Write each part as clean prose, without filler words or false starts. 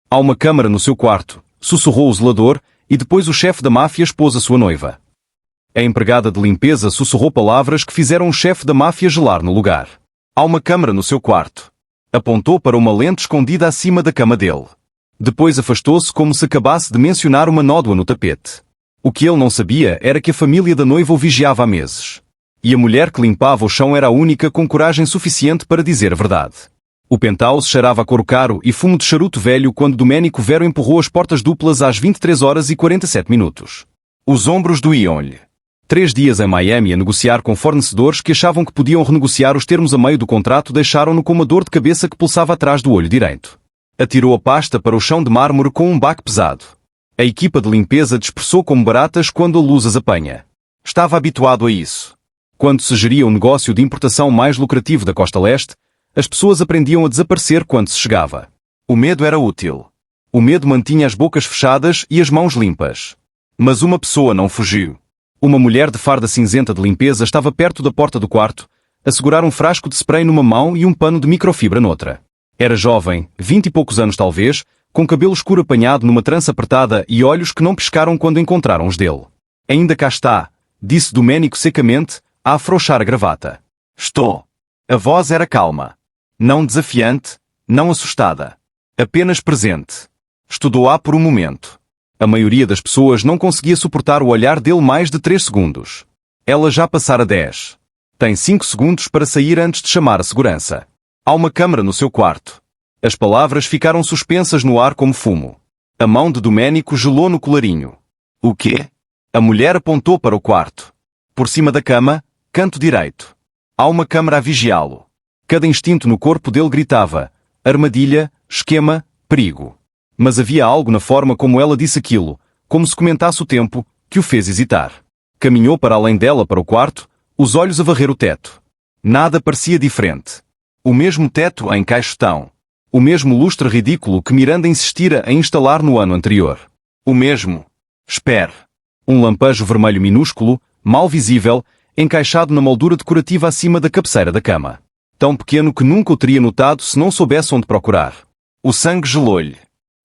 Há uma câmara no seu quarto, sussurrou o zelador, e depois o chefe da máfia expôs a sua noiva. A empregada de limpeza sussurrou palavras que fizeram o chefe da máfia gelar no lugar. Há uma câmara no seu quarto. Apontou para uma lente escondida acima da cama dele. Depois afastou-se como se acabasse de mencionar uma nódoa no tapete. O que ele não sabia era que a família da noiva o vigiava há meses. E a mulher que limpava o chão era a única com coragem suficiente para dizer a verdade. O penthouse cheirava a couro caro e fumo de charuto velho quando Domenico Vero empurrou as portas duplas às 23h47. Os ombros doíam-lhe. 3 dias em Miami a negociar com fornecedores que achavam que podiam renegociar os termos a meio do contrato deixaram-no com uma dor de cabeça que pulsava atrás do olho direito. Atirou a pasta para o chão de mármore com um baque pesado. A equipa de limpeza dispersou como baratas quando a luz as apanha. Estava habituado a isso. Quando se geria o negócio de importação mais lucrativo da costa leste, as pessoas aprendiam a desaparecer quando se chegava. O medo era útil. O medo mantinha as bocas fechadas e as mãos limpas. Mas uma pessoa não fugiu. Uma mulher de farda cinzenta de limpeza estava perto da porta do quarto, a segurar um frasco de spray numa mão e um pano de microfibra noutra. Era jovem, 20 e poucos anos talvez, com cabelo escuro apanhado numa trança apertada e olhos que não piscaram quando encontraram os dele. Ainda cá está, disse Domenico secamente, a afrouxar a gravata. Estou. A voz era calma. Não desafiante, não assustada. Apenas presente. Estudou-a por um momento. A maioria das pessoas não conseguia suportar o olhar dele mais de 3 segundos. Ela já passara 10. Tem 5 segundos para sair antes de chamar a segurança. Há uma câmara no seu quarto. As palavras ficaram suspensas no ar como fumo. A mão de Domenico gelou no colarinho. O quê? A mulher apontou para o quarto. Por cima da cama, canto direito. Há uma câmara a vigiá-lo. Cada instinto no corpo dele gritava: armadilha, esquema, perigo. Mas havia algo na forma como ela disse aquilo, como se comentasse o tempo, que o fez hesitar. Caminhou para além dela para o quarto, os olhos a varrer o teto. Nada parecia diferente. O mesmo teto em caixotão. O mesmo lustre ridículo que Miranda insistira em instalar no ano anterior. O mesmo. Espere. Um lampejo vermelho minúsculo, mal visível, encaixado na moldura decorativa acima da cabeceira da cama. Tão pequeno que nunca o teria notado se não soubesse onde procurar. O sangue gelou-lhe.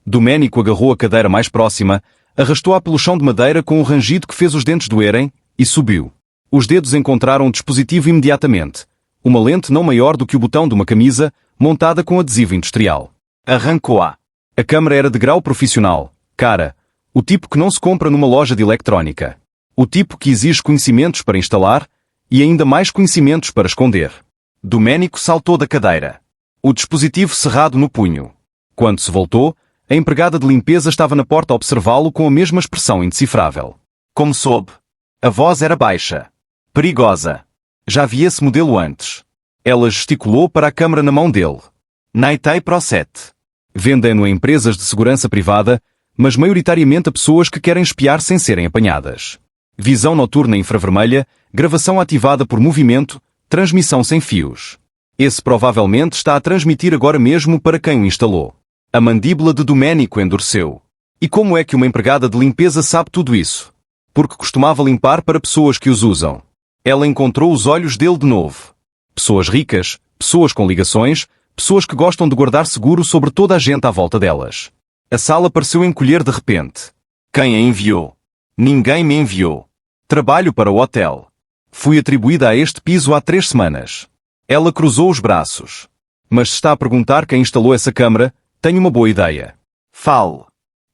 Domenico agarrou a cadeira mais próxima, arrastou-a pelo chão de madeira com um rangido que fez os dentes doerem, e subiu. Os dedos encontraram o dispositivo imediatamente. Uma lente não maior do que o botão de uma camisa, montada com adesivo industrial. Arrancou-a. A câmara era de grau profissional, cara. O tipo que não se compra numa loja de eletrónica. O tipo que exige conhecimentos para instalar, e ainda mais conhecimentos para esconder. Domenico saltou da cadeira. O dispositivo cerrado no punho. Quando se voltou, a empregada de limpeza estava na porta a observá-lo com a mesma expressão indecifrável. Como soube? A voz era baixa. Perigosa. Já vi esse modelo antes. Ela gesticulou para a câmara na mão dele. Naitei Pro 7. Vendem-no a empresas de segurança privada, mas maioritariamente a pessoas que querem espiar sem serem apanhadas. Visão noturna infravermelha, gravação ativada por movimento, transmissão sem fios. Esse provavelmente está a transmitir agora mesmo para quem o instalou. A mandíbula de Domenico endureceu. E como é que uma empregada de limpeza sabe tudo isso? Porque costumava limpar para pessoas que os usam. Ela encontrou os olhos dele de novo. Pessoas ricas, pessoas com ligações, pessoas que gostam de guardar seguro sobre toda a gente à volta delas. A sala pareceu encolher de repente. Quem a enviou? Ninguém me enviou. Trabalho para o hotel. Fui atribuída a este piso há 3 semanas. Ela cruzou os braços. Mas se está a perguntar quem instalou essa câmara, tenho uma boa ideia. Fale.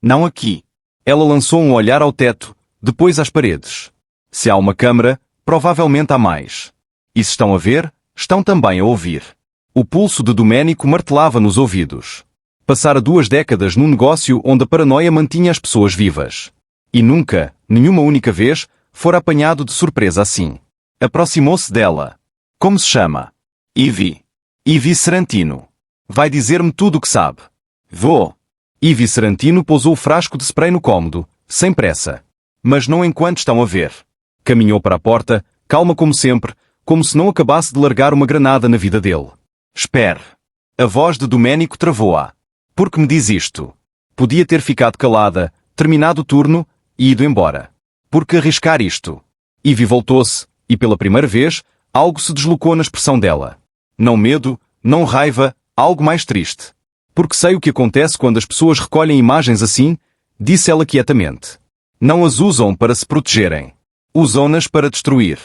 Não aqui. Ela lançou um olhar ao teto, depois às paredes. Se há uma câmara, provavelmente há mais. E se estão a ver, estão também a ouvir. O pulso de Domenico martelava nos ouvidos. Passara 2 décadas num negócio onde a paranoia mantinha as pessoas vivas. E nunca, nenhuma única vez, fora apanhado de surpresa assim. Aproximou-se dela. Como se chama? Ivy. Ivy Serantino. Vai dizer-me tudo o que sabe. Vou. Ivy Serantino pousou o frasco de spray no cômodo, sem pressa. Mas não enquanto estão a ver. Caminhou para a porta, calma como sempre, como se não acabasse de largar uma granada na vida dele. Espere. A voz de Domenico travou-a. Por que me diz isto? Podia ter ficado calada, terminado o turno, e ido embora. Por que arriscar isto? Ivy voltou-se, e pela primeira vez, algo se deslocou na expressão dela. Não medo, não raiva, algo mais triste. Porque sei o que acontece quando as pessoas recolhem imagens assim, disse ela quietamente. Não as usam para se protegerem. Usam-nas para destruir.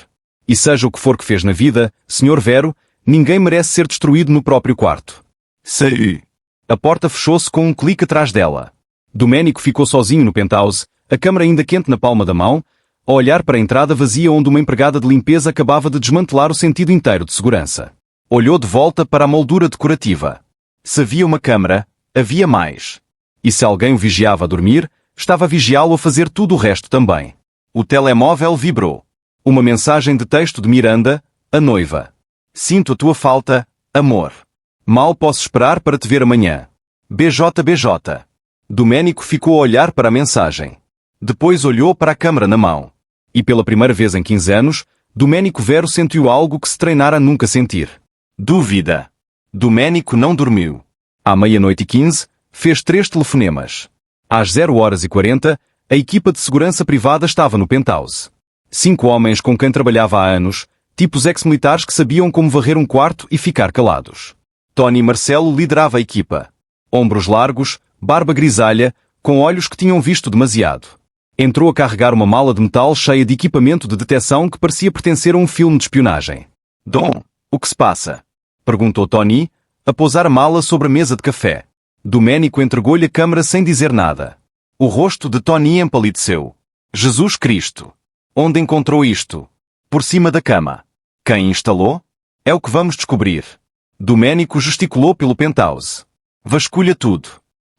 E seja o que for que fez na vida, Sr. Vero, ninguém merece ser destruído no próprio quarto. Sei. A porta fechou-se com um clique atrás dela. Domenico ficou sozinho no penthouse, a câmera ainda quente na palma da mão, a olhar para a entrada vazia onde uma empregada de limpeza acabava de desmantelar o sentido inteiro de segurança. Olhou de volta para a moldura decorativa. Se havia uma câmara, havia mais. E se alguém o vigiava a dormir, estava a vigiá-lo a fazer tudo o resto também. O telemóvel vibrou. Uma mensagem de texto de Miranda, a noiva. Sinto a tua falta, amor. Mal posso esperar para te ver amanhã. BJ. Domenico ficou a olhar para a mensagem. Depois olhou para a câmara na mão. E pela primeira vez em 15 anos, Domenico Vero sentiu algo que se treinara a nunca sentir. Dúvida. Domenico não dormiu. À 00:15, fez 3 telefonemas. Às 0h40, a equipa de segurança privada estava no penthouse. 5 homens com quem trabalhava há anos, tipos ex-militares que sabiam como varrer um quarto e ficar calados. Tony Marcelo liderava a equipa. Ombros largos, barba grisalha, com olhos que tinham visto demasiado. Entrou a carregar uma mala de metal cheia de equipamento de detecção que parecia pertencer a um filme de espionagem. Dom, o que se passa? Perguntou Tony, a pousar a mala sobre a mesa de café. Domenico entregou-lhe a câmara sem dizer nada. O rosto de Tony empalideceu. Jesus Cristo! Onde encontrou isto? Por cima da cama. Quem instalou? É o que vamos descobrir. Domenico gesticulou pelo penthouse. Vasculha tudo.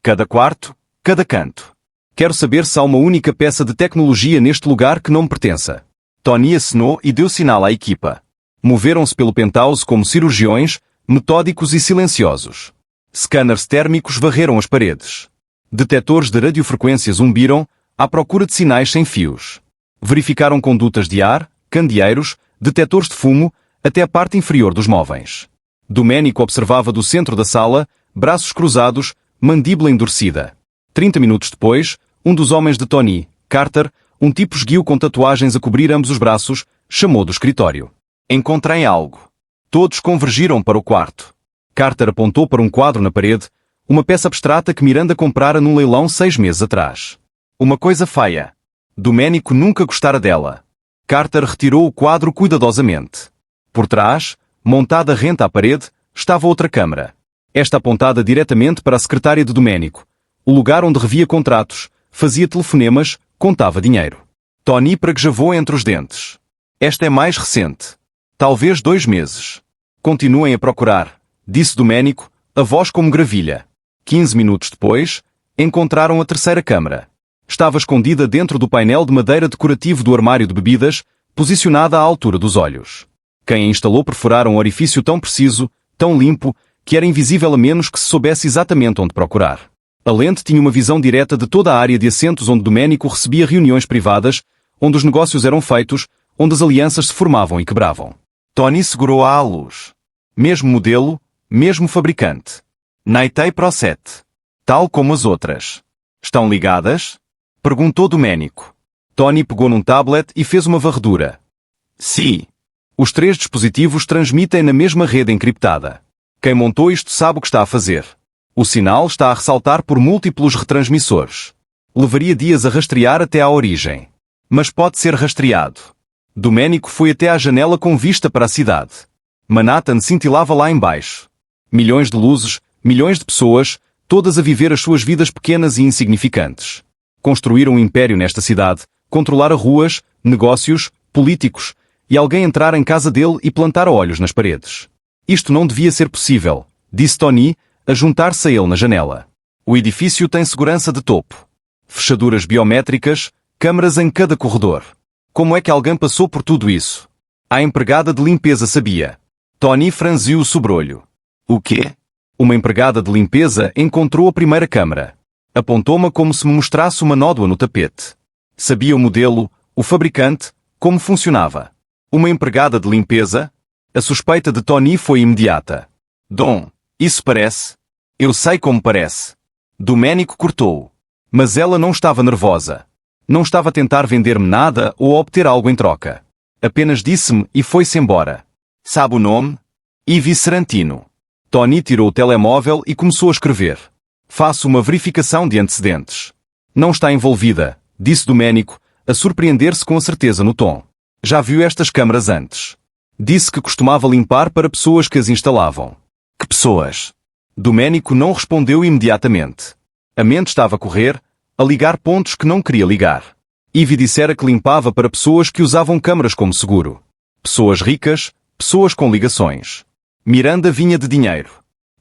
Cada quarto, cada canto. Quero saber se há uma única peça de tecnologia neste lugar que não me pertença. Tony acenou e deu sinal à equipa. Moveram-se pelo penthouse como cirurgiões, metódicos e silenciosos. Scanners térmicos varreram as paredes. Detectores de radiofrequência zumbiram, à procura de sinais sem fios. Verificaram condutas de ar, candeeiros, detectores de fumo, até a parte inferior dos móveis. Domenico observava do centro da sala, braços cruzados, mandíbula endurecida. 30 minutos depois, um dos homens de Tony, Carter, um tipo esguio com tatuagens a cobrir ambos os braços, chamou do escritório. Encontrei algo. Todos convergiram para o quarto. Carter apontou para um quadro na parede, uma peça abstrata que Miranda comprara num leilão 6 meses atrás. Uma coisa feia. Domenico nunca gostara dela. Carter retirou o quadro cuidadosamente. Por trás, montada rente à parede, estava outra câmara. Esta apontada diretamente para a secretária de Domenico, o lugar onde revia contratos, fazia telefonemas, contava dinheiro. Tony praguejavou entre os dentes. Esta é mais recente. Talvez 2 meses. Continuem a procurar, disse Domenico, a voz como gravilha. 15 minutos depois, encontraram a terceira câmara. Estava escondida dentro do painel de madeira decorativo do armário de bebidas, posicionada à altura dos olhos. Quem a instalou perfurara um orifício tão preciso, tão limpo, que era invisível a menos que se soubesse exatamente onde procurar. A lente tinha uma visão direta de toda a área de assentos onde Domenico recebia reuniões privadas, onde os negócios eram feitos, onde as alianças se formavam e quebravam. Tony segurou-a à luz. Mesmo modelo, mesmo fabricante. Naitei Pro 7. Tal como as outras. Estão ligadas? Perguntou Domenico. Tony pegou num tablet e fez uma varredura. Sim. Os 3 dispositivos transmitem na mesma rede encriptada. Quem montou isto sabe o que está a fazer. O sinal está a ressaltar por múltiplos retransmissores. Levaria dias a rastrear até à origem. Mas pode ser rastreado. Domenico foi até à janela com vista para a cidade. Manhattan cintilava lá embaixo. Milhões de luzes, milhões de pessoas, todas a viver as suas vidas pequenas e insignificantes. Construir um império nesta cidade, controlar ruas, negócios, políticos, e alguém entrar em casa dele e plantar olhos nas paredes. Isto não devia ser possível, disse Tony, a juntar-se a ele na janela. O edifício tem segurança de topo. Fechaduras biométricas, câmaras em cada corredor. Como é que alguém passou por tudo isso? A empregada de limpeza sabia. Tony franziu o sobrolho. O quê? Uma empregada de limpeza encontrou a primeira câmara. Apontou-me como se me mostrasse uma nódoa no tapete. Sabia o modelo, o fabricante, como funcionava. Uma empregada de limpeza? A suspeita de Tony foi imediata. Dom, isso parece? Eu sei como parece. Domenico cortou. Mas ela não estava nervosa. Não estava a tentar vender-me nada ou a obter algo em troca. Apenas disse-me e foi-se embora. Sabe o nome? Ivy Serantino. Tony tirou o telemóvel e começou a escrever. Faço uma verificação de antecedentes. Não está envolvida, disse Domenico, a surpreender-se com a certeza no tom. Já viu estas câmaras antes? Disse que costumava limpar para pessoas que as instalavam. Que pessoas? Domenico não respondeu imediatamente. A mente estava a correr, a ligar pontos que não queria ligar. Ivy dissera que limpava para pessoas que usavam câmaras como seguro. Pessoas ricas, pessoas com ligações. Miranda vinha de dinheiro.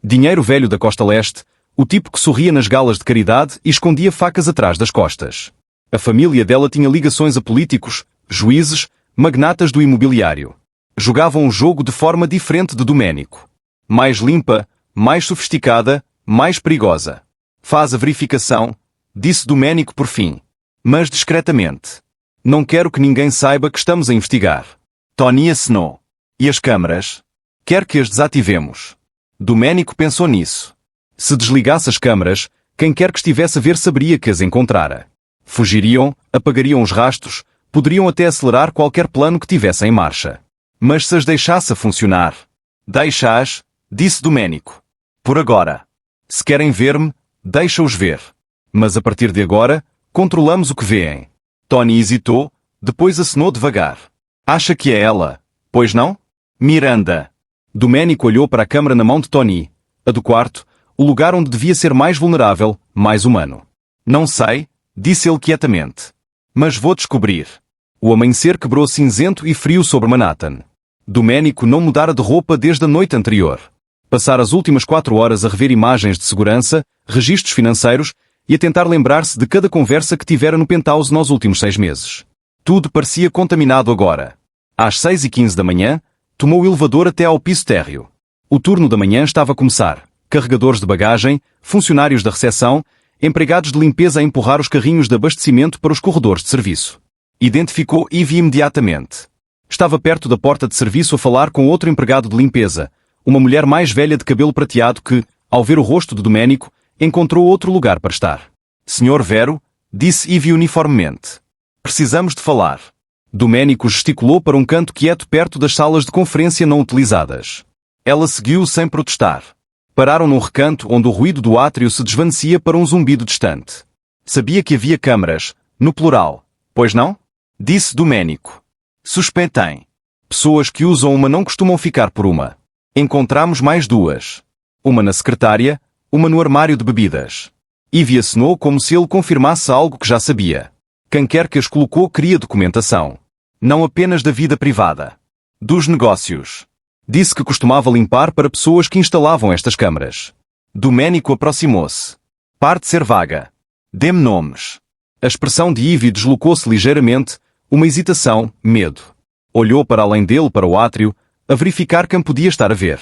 Dinheiro velho da costa leste, o tipo que sorria nas galas de caridade e escondia facas atrás das costas. A família dela tinha ligações a políticos, juízes, magnatas do imobiliário. Jogavam um jogo de forma diferente de Domenico. Mais limpa, mais sofisticada, mais perigosa. Faz a verificação, disse Domenico por fim. Mas discretamente. Não quero que ninguém saiba que estamos a investigar. Tony acenou. E as câmaras? Quer que as desativemos. Domenico pensou nisso. Se desligasse as câmaras, quem quer que estivesse a ver saberia que as encontrara. Fugiriam, apagariam os rastros, poderiam até acelerar qualquer plano que tivesse em marcha. Mas se as deixasse a funcionar... Deixa-as, disse Domenico. Por agora. Se querem ver-me, deixa-os ver. Mas a partir de agora, controlamos o que veem. Tony hesitou, depois acenou devagar. Acha que é ela, pois não? Miranda. Domenico olhou para a câmara na mão de Tony, a do quarto, o lugar onde devia ser mais vulnerável, mais humano. Não sei, disse ele quietamente. Mas vou descobrir. O amanhecer quebrou cinzento e frio sobre Manhattan. Domenico não mudara de roupa desde a noite anterior. Passara as últimas 4 horas a rever imagens de segurança, registros financeiros e a tentar lembrar-se de cada conversa que tivera no penthouse nos últimos 6 meses. Tudo parecia contaminado agora. Às 6h15 da manhã, tomou o elevador até ao piso térreo. O turno da manhã estava a começar. Carregadores de bagagem, funcionários da recepção, empregados de limpeza a empurrar os carrinhos de abastecimento para os corredores de serviço. Identificou Ivy imediatamente. Estava perto da porta de serviço a falar com outro empregado de limpeza, uma mulher mais velha de cabelo prateado que, ao ver o rosto de Domenico, encontrou outro lugar para estar. Senhor Vero, disse Ivy uniformemente. Precisamos de falar. Domenico gesticulou para um canto quieto perto das salas de conferência não utilizadas. Ela seguiu sem protestar. Pararam num recanto onde o ruído do átrio se desvanecia para um zumbido distante. Sabia que havia câmaras, no plural, pois não? Disse Domenico. Suspeitei. Pessoas que usam uma não costumam ficar por uma. Encontramos mais 2. Uma na secretária, uma no armário de bebidas. Ivy acenou como se ele confirmasse algo que já sabia. Quem quer que as colocou queria documentação. Não apenas da vida privada. Dos negócios. Disse que costumava limpar para pessoas que instalavam estas câmaras. Domenico aproximou-se. Pare de ser vaga. Dê-me nomes. A expressão de Ivy deslocou-se ligeiramente, uma hesitação, medo. Olhou para além dele para o átrio, a verificar quem podia estar a ver.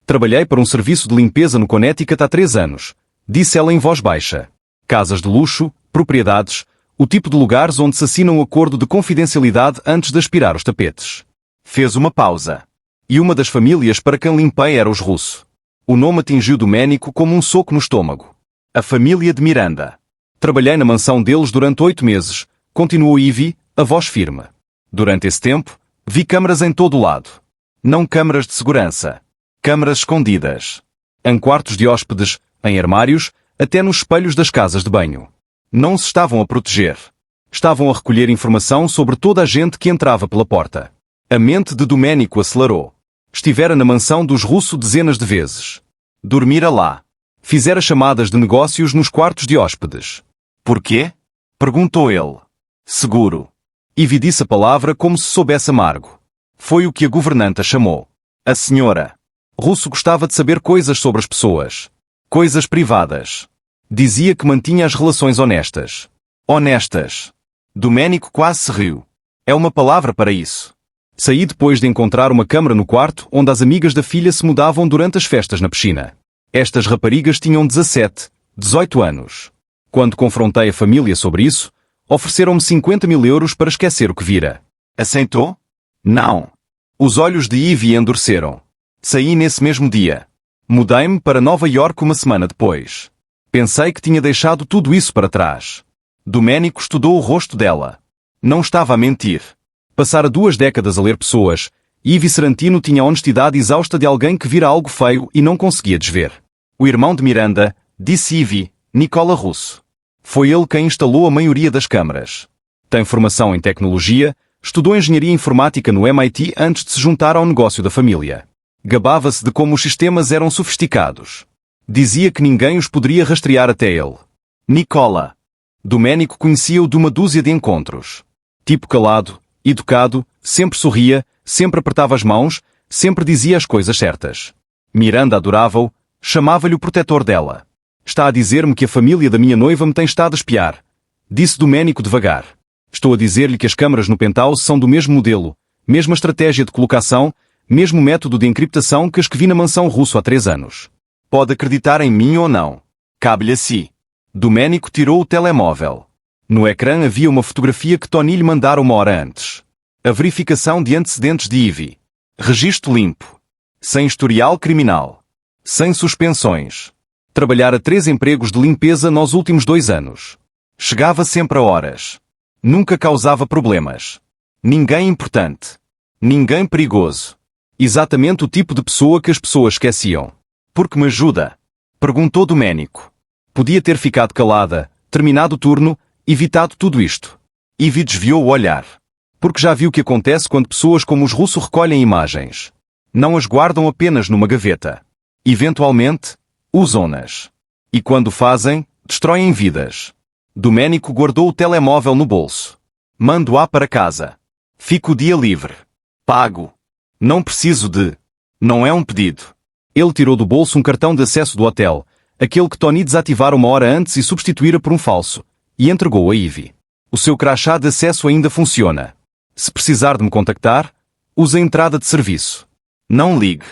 Trabalhei para um serviço de limpeza no Connecticut há 3 anos, disse ela em voz baixa. Casas de luxo, propriedades, o tipo de lugares onde se assina um acordo de confidencialidade antes de aspirar os tapetes. Fez uma pausa. E uma das famílias para quem limpei era os Russo. O nome atingiu Domenico como um soco no estômago. A família de Miranda. Trabalhei na mansão deles durante 8 meses, continuou Ivy, a voz firme. Durante esse tempo, vi câmaras em todo o lado. Não câmaras de segurança. Câmaras escondidas. Em quartos de hóspedes, em armários, até nos espelhos das casas de banho. Não se estavam a proteger. Estavam a recolher informação sobre toda a gente que entrava pela porta. A mente de Domenico acelerou. Estivera na mansão dos Russo dezenas de vezes. Dormira lá. Fizera chamadas de negócios nos quartos de hóspedes. Porquê? Perguntou ele. Seguro. Ivy disse a palavra como se soubesse amargo. Foi o que a governanta chamou. A senhora. Russo gostava de saber coisas sobre as pessoas. Coisas privadas. Dizia que mantinha as relações honestas. Honestas. Domenico quase se riu. É uma palavra para isso. Saí depois de encontrar uma câmara no quarto onde as amigas da filha se mudavam durante as festas na piscina. Estas raparigas tinham 17, 18 anos. Quando confrontei a família sobre isso, ofereceram-me 50.000 euros para esquecer o que vira. Aceitou? Não. Os olhos de Ivy endureceram. Saí nesse mesmo dia. Mudei-me para Nova York uma semana depois. Pensei que tinha deixado tudo isso para trás. Domenico estudou o rosto dela. Não estava a mentir. Passara 2 décadas a ler pessoas, Ivy Serantino tinha a honestidade exausta de alguém que vira algo feio e não conseguia desver. O irmão de Miranda, disse Ivy, Nicola Russo. Foi ele quem instalou a maioria das câmaras. Tem formação em tecnologia, estudou engenharia informática no MIT antes de se juntar ao negócio da família. Gabava-se de como os sistemas eram sofisticados. Dizia que ninguém os poderia rastrear até ele. Nicola. Domenico conhecia-o de uma dúzia de encontros. Tipo calado, educado, sempre sorria, sempre apertava as mãos, sempre dizia as coisas certas. Miranda adorava-o, chamava-lhe o protetor dela. Está a dizer-me que a família da minha noiva me tem estado a espiar, disse Domenico devagar. Estou a dizer-lhe que as câmaras no penthouse são do mesmo modelo, mesma estratégia de colocação, mesmo método de encriptação que as que vi na mansão Russo há 3 anos. Pode acreditar em mim ou não. Cabe-lhe a si. Domenico tirou o telemóvel. No ecrã havia uma fotografia que Tony lhe mandara 1 hora antes. A verificação de antecedentes de Ivy. Registro limpo. Sem historial criminal. Sem suspensões. Trabalhara 3 empregos de limpeza nos últimos 2 anos. Chegava sempre a horas. Nunca causava problemas. Ninguém importante. Ninguém perigoso. Exatamente o tipo de pessoa que as pessoas esqueciam. Por que me ajuda? Perguntou Domenico. Podia ter ficado calada, terminado o turno, evitado tudo isto. Ivy desviou o olhar. Porque já viu o que acontece quando pessoas como os Russo recolhem imagens. Não as guardam apenas numa gaveta. Eventualmente, usam-nas. E quando o fazem, destroem vidas. Domenico guardou o telemóvel no bolso. Mando-a para casa. Fico o dia livre. Pago. Não preciso de... Não é um pedido. Ele tirou do bolso um cartão de acesso do hotel, aquele que Tony desativara 1 hora antes e substituíra por um falso, e entregou a Ivy. O seu crachá de acesso ainda funciona. Se precisar de me contactar, use a entrada de serviço. Não ligue.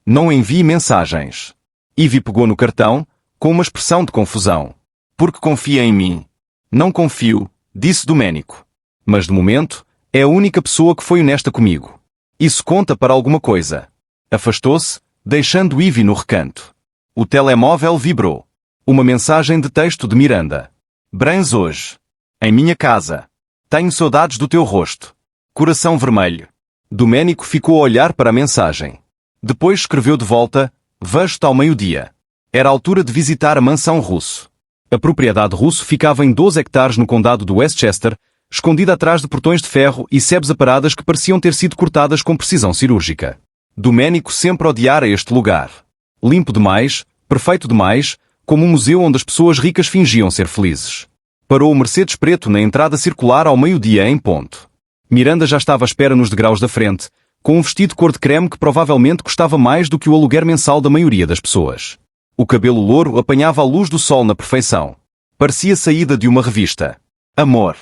Não envie mensagens. Ivy pegou no cartão, com uma expressão de confusão. Porque confia em mim. Não confio, disse Domenico. Mas de momento, é a única pessoa que foi honesta comigo. Isso conta para alguma coisa. Afastou-se, deixando Ivy no recanto. O telemóvel vibrou. Uma mensagem de texto de Miranda. Brans hoje. Em minha casa. Tenho saudades do teu rosto. Coração vermelho. Domenico ficou a olhar para a mensagem. Depois escreveu de volta, vejo-te ao meio-dia. Era a altura de visitar a mansão Russo. A propriedade Russo ficava em 12 hectares no condado de Westchester, escondida atrás de portões de ferro e sebes aparadas que pareciam ter sido cortadas com precisão cirúrgica. Domenico sempre odiara este lugar. Limpo demais, perfeito demais, como um museu onde as pessoas ricas fingiam ser felizes. Parou o Mercedes preto na entrada circular ao meio-dia em ponto. Miranda já estava à espera nos degraus da frente, com um vestido cor de creme que provavelmente custava mais do que o aluguer mensal da maioria das pessoas. O cabelo louro apanhava a luz do sol na perfeição. Parecia saída de uma revista. Amor.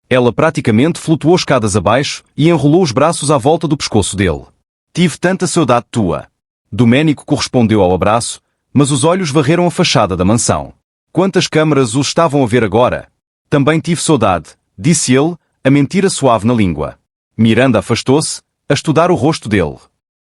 Ela praticamente flutuou escadas abaixo e enrolou os braços à volta do pescoço dele. Tive tanta saudade tua. Domenico correspondeu ao abraço, mas os olhos varreram a fachada da mansão. Quantas câmaras os estavam a ver agora? Também tive saudade, disse ele, a mentira suave na língua. Miranda afastou-se, a estudar o rosto dele.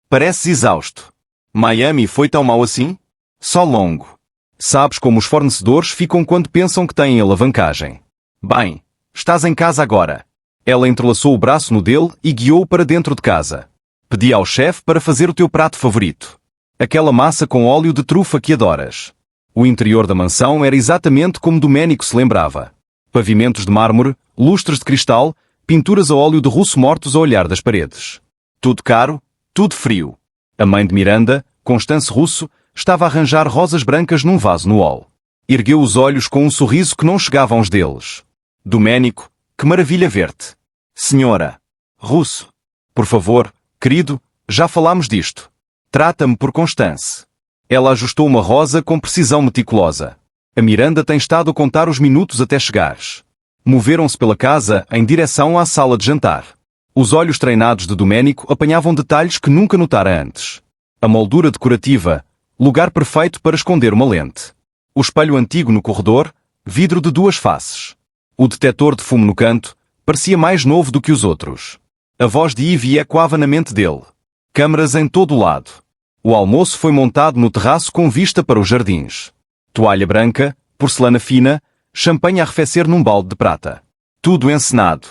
Pareces exausto. Miami foi tão mau assim? Só longo. Sabes como os fornecedores ficam quando pensam que têm alavancagem. Bem, estás em casa agora. Ela entrelaçou o braço no dele e guiou-o para dentro de casa. Pedi ao chefe para fazer o teu prato favorito. Aquela massa com óleo de trufa que adoras. O interior da mansão era exatamente como Domenico se lembrava. Pavimentos de mármore, lustres de cristal, pinturas a óleo de Russo mortos a olhar das paredes. Tudo caro, tudo frio. A mãe de Miranda, Constance Russo, estava a arranjar rosas brancas num vaso no hall. Ergueu os olhos com um sorriso que não chegava aos deles. Domenico, que maravilha ver-te. Senhora. Russo. Por favor, querido, já falámos disto. Trata-me por Constance. Ela ajustou uma rosa com precisão meticulosa. A Miranda tem estado a contar os minutos até chegares. Moveram-se pela casa em direção à sala de jantar. Os olhos treinados de Domenico apanhavam detalhes que nunca notara antes. A moldura decorativa, lugar perfeito para esconder uma lente. O espelho antigo no corredor, vidro de 2 faces. O detetor de fumo no canto, parecia mais novo do que os outros. A voz de Ivy ecoava na mente dele. Câmaras em todo o lado. O almoço foi montado no terraço com vista para os jardins. Toalha branca, porcelana fina, champanhe a arrefecer num balde de prata. Tudo encenado.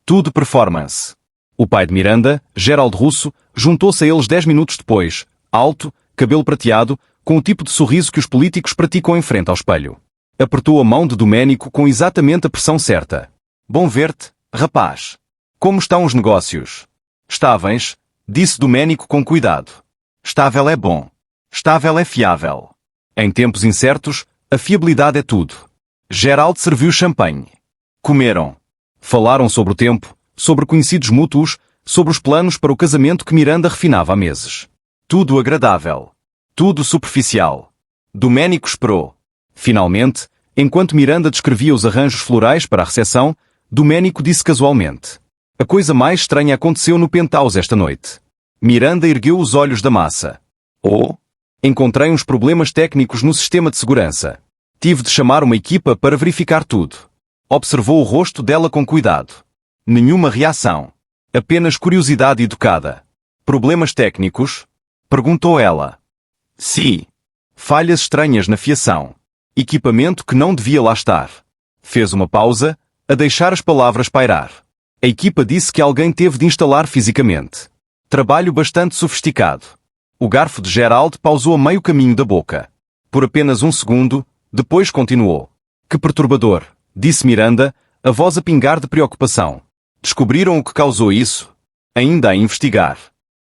Tudo performance. O pai de Miranda, Gerald Russo, juntou-se a eles 10 minutos depois, alto, cabelo prateado, com o tipo de sorriso que os políticos praticam em frente ao espelho. Apertou a mão de Domênico com exatamente a pressão certa. Bom ver-te, rapaz. Como estão os negócios? Estáveis, disse Domênico com cuidado. Estável é bom. Estável é fiável. Em tempos incertos, a fiabilidade é tudo. Gerald serviu champanhe. Comeram. Falaram sobre o tempo, sobre conhecidos mútuos, sobre os planos para o casamento que Miranda refinava há meses. Tudo agradável. Tudo superficial. Domênico esperou. Finalmente, enquanto Miranda descrevia os arranjos florais para a recepção, Domênico disse casualmente: a coisa mais estranha aconteceu no penthouse esta noite. Miranda ergueu os olhos da massa. Oh! Encontrei uns problemas técnicos no sistema de segurança. Tive de chamar uma equipa para verificar tudo. Observou o rosto dela com cuidado. Nenhuma reação. Apenas curiosidade educada. Problemas técnicos? Perguntou ela. Sim. Falhas estranhas na fiação. Equipamento que não devia lá estar. Fez uma pausa, a deixar as palavras pairar. A equipa disse que alguém teve de instalar fisicamente. Trabalho bastante sofisticado. O garfo de Gerald pausou a meio caminho da boca. Por apenas um segundo, depois continuou. Que perturbador, disse Miranda, a voz a pingar de preocupação. Descobriram o que causou isso? Ainda a investigar.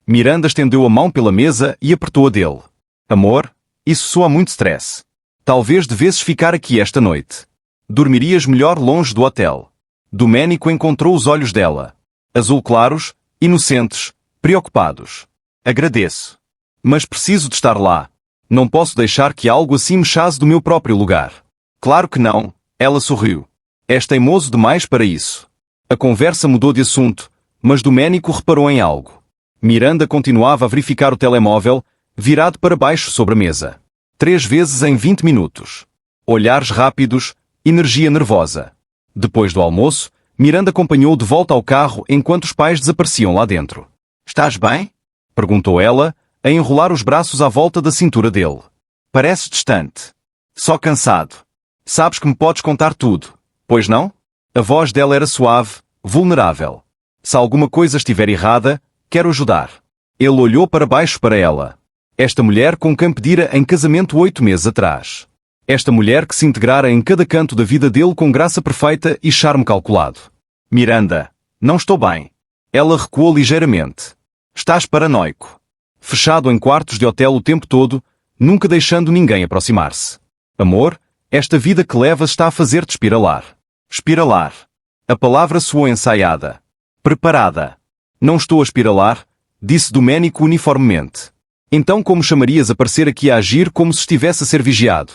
Miranda estendeu a mão pela mesa e apertou a dele. Amor, isso soa muito stress. Talvez devesses ficar aqui esta noite. Dormirias melhor longe do hotel. Domênico encontrou os olhos dela. Azul claros, inocentes, preocupados. Agradeço. Mas preciso de estar lá. Não posso deixar que algo assim me chaze do meu próprio lugar. Claro que não, ela sorriu. És teimoso demais para isso. A conversa mudou de assunto, mas Domênico reparou em algo. Miranda continuava a verificar o telemóvel, virado para baixo sobre a mesa. 3 vezes em 20 minutos. Olhares rápidos, energia nervosa. Depois do almoço, Miranda acompanhou de volta ao carro enquanto os pais desapareciam lá dentro. Estás bem? Perguntou ela, a enrolar os braços à volta da cintura dele. Parece distante. Só cansado. Sabes que me podes contar tudo, pois não? A voz dela era suave, vulnerável. Se alguma coisa estiver errada, quero ajudar. Ele olhou para baixo para ela. Esta mulher com quem pedira em casamento 8 meses atrás. Esta mulher que se integrara em cada canto da vida dele com graça perfeita e charme calculado. Miranda, não estou bem. Ela recuou ligeiramente. Estás paranoico. Fechado em quartos de hotel o tempo todo, nunca deixando ninguém aproximar-se. Amor, esta vida que levas está a fazer-te espiralar. Espiralar. A palavra soou ensaiada. Preparada. Não estou a espiralar, disse Domênico uniformemente. Então como chamarias aparecer aqui a agir como se estivesse a ser vigiado?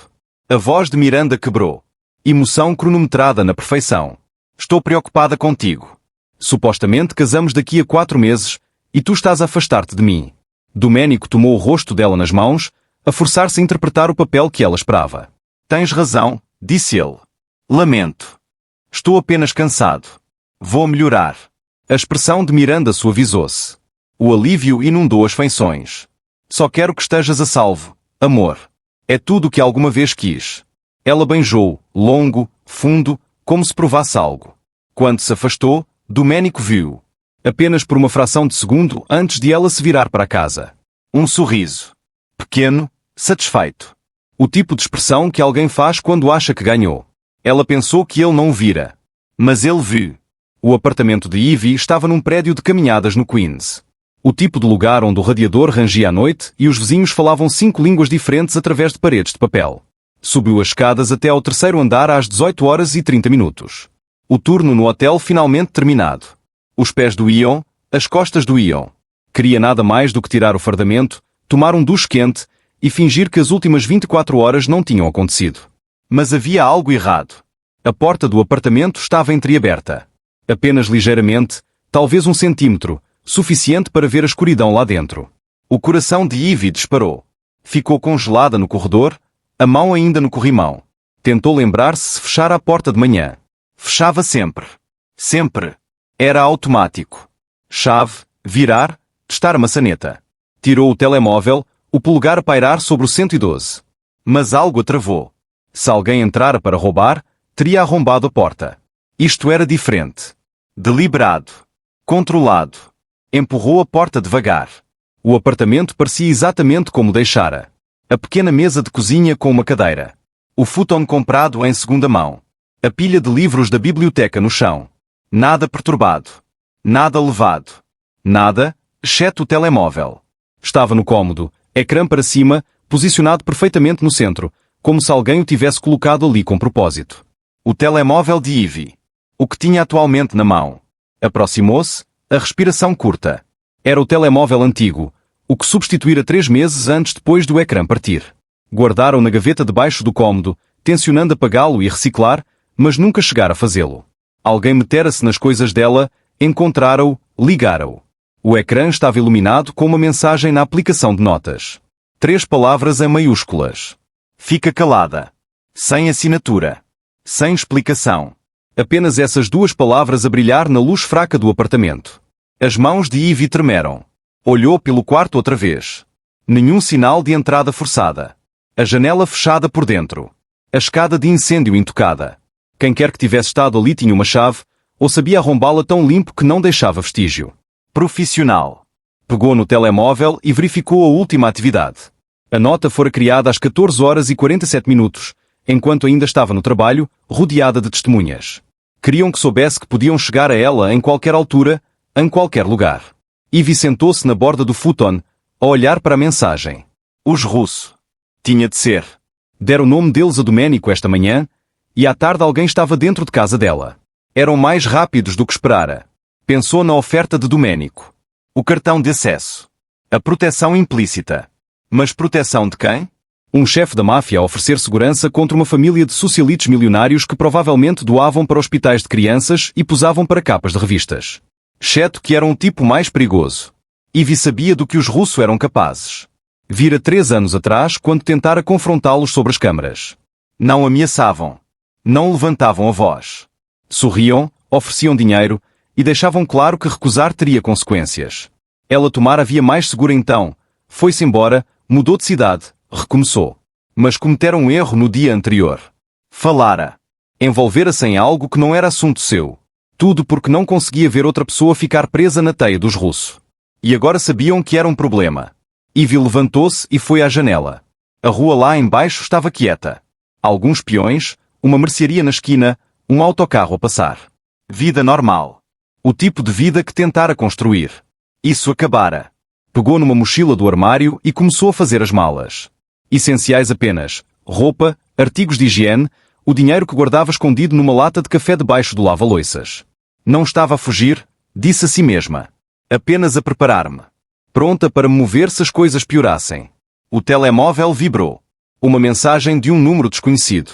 A voz de Miranda quebrou. Emoção cronometrada na perfeição. Estou preocupada contigo. Supostamente casamos daqui a 4 meses, e tu estás a afastar-te de mim. Domênico tomou o rosto dela nas mãos, a forçar-se a interpretar o papel que ela esperava. Tens razão, disse ele. Lamento. Estou apenas cansado. Vou melhorar. A expressão de Miranda suavizou-se. O alívio inundou as feições. Só quero que estejas a salvo, amor. É tudo o que alguma vez quis. Ela beijou, longo, fundo, como se provasse algo. Quando se afastou, Domênico viu. Apenas por uma fração de segundo antes de ela se virar para casa. Um sorriso. Pequeno, satisfeito. O tipo de expressão que alguém faz quando acha que ganhou. Ela pensou que ele não o vira. Mas ele viu. O apartamento de Ivy estava num prédio de caminhadas no Queens. O tipo de lugar onde o radiador rangia à noite e os vizinhos falavam 5 línguas diferentes através de paredes de papel. Subiu as escadas até ao 3º andar às 18 horas e 30 minutos. O turno no hotel finalmente terminado. Os pés doíam, as costas doíam. Queria nada mais do que tirar o fardamento, tomar um duche quente e fingir que as últimas 24 horas não tinham acontecido. Mas havia algo errado. A porta do apartamento estava entreaberta. Apenas ligeiramente, talvez 1 centímetro, suficiente para ver a escuridão lá dentro. O coração de Ivy disparou. Ficou congelada no corredor, a mão ainda no corrimão. Tentou lembrar-se se fechara a porta de manhã. Fechava sempre. Sempre. Era automático. Chave, virar, testar a maçaneta. Tirou o telemóvel, o polegar a pairar sobre o 112. Mas algo a travou. Se alguém entrara para roubar, teria arrombado a porta. Isto era diferente. Deliberado. Controlado. Empurrou a porta devagar. O apartamento parecia exatamente como deixara. A pequena mesa de cozinha com uma cadeira. O futon comprado em segunda mão. A pilha de livros da biblioteca no chão. Nada perturbado. Nada levado. Nada, exceto o telemóvel. Estava no cômodo, ecrã para cima, posicionado perfeitamente no centro, como se alguém o tivesse colocado ali com propósito. O telemóvel de Ivy. O que tinha atualmente na mão. Aproximou-se, a respiração curta. Era o telemóvel antigo, o que substituíra 3 meses antes depois do ecrã partir. Guardaram na gaveta debaixo do cômodo, tencionando apagá-lo e reciclar, mas nunca chegaram a fazê-lo. Alguém metera-se nas coisas dela, encontraram-o, ligaram-o. O ecrã estava iluminado com uma mensagem na aplicação de notas. 3 palavras em maiúsculas. Fica calada. Sem assinatura. Sem explicação. Apenas essas 2 palavras a brilhar na luz fraca do apartamento. As mãos de Ivy tremeram. Olhou pelo quarto outra vez. Nenhum sinal de entrada forçada. A janela fechada por dentro. A escada de incêndio intocada. Quem quer que tivesse estado ali tinha uma chave, ou sabia arrombá-la tão limpo que não deixava vestígio. Profissional. Pegou no telemóvel e verificou a última atividade. A nota fora criada às 14 horas e 47 minutos, enquanto ainda estava no trabalho, rodeada de testemunhas. Queriam que soubesse que podiam chegar a ela em qualquer altura, em qualquer lugar. Ivy sentou-se na borda do futon, a olhar para a mensagem. Os russos. Tinha de ser. Deram o nome deles a Domenico esta manhã, e à tarde alguém estava dentro de casa dela. Eram mais rápidos do que esperara. Pensou na oferta de Domenico. O cartão de acesso. A proteção implícita. Mas proteção de quem? Um chefe da máfia a oferecer segurança contra uma família de socialites milionários que provavelmente doavam para hospitais de crianças e posavam para capas de revistas. Exceto que era um tipo mais perigoso. Ivy sabia do que os russos eram capazes. Vira 3 anos atrás quando tentara confrontá-los sobre as câmaras. Não ameaçavam. Não levantavam a voz. Sorriam, ofereciam dinheiro e deixavam claro que recusar teria consequências. Ela tomara a via mais segura então, foi-se embora, mudou de cidade, recomeçou. Mas cometera um erro no dia anterior. Falara. Envolvera-se em algo que não era assunto seu. Tudo porque não conseguia ver outra pessoa ficar presa na teia dos russos. E agora sabiam que era um problema. Ivy levantou-se e foi à janela. A rua lá embaixo estava quieta. Alguns peões, uma mercearia na esquina, um autocarro a passar. Vida normal. O tipo de vida que tentara construir. Isso acabara. Pegou numa mochila do armário e começou a fazer as malas. Essenciais apenas. Roupa, artigos de higiene, o dinheiro que guardava escondido numa lata de café debaixo do lava-loiças. Não estava a fugir, disse a si mesma. Apenas a preparar-me. Pronta para me mover se as coisas piorassem. O telemóvel vibrou. Uma mensagem de um número desconhecido.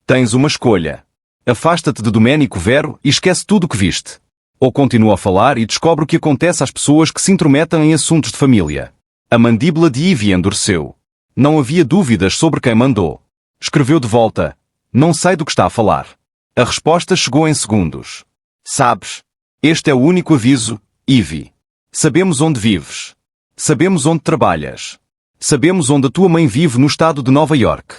Tens uma escolha. Afasta-te de Domenico Vero e esquece tudo o que viste. Ou continua a falar e descobre o que acontece às pessoas que se intrometem em assuntos de família. A mandíbula de Ivy endureceu. Não havia dúvidas sobre quem mandou. Escreveu de volta. Não sei do que está a falar. A resposta chegou em segundos. Sabes, este é o único aviso, Ivy. Sabemos onde vives. Sabemos onde trabalhas. Sabemos onde a tua mãe vive no estado de Nova York.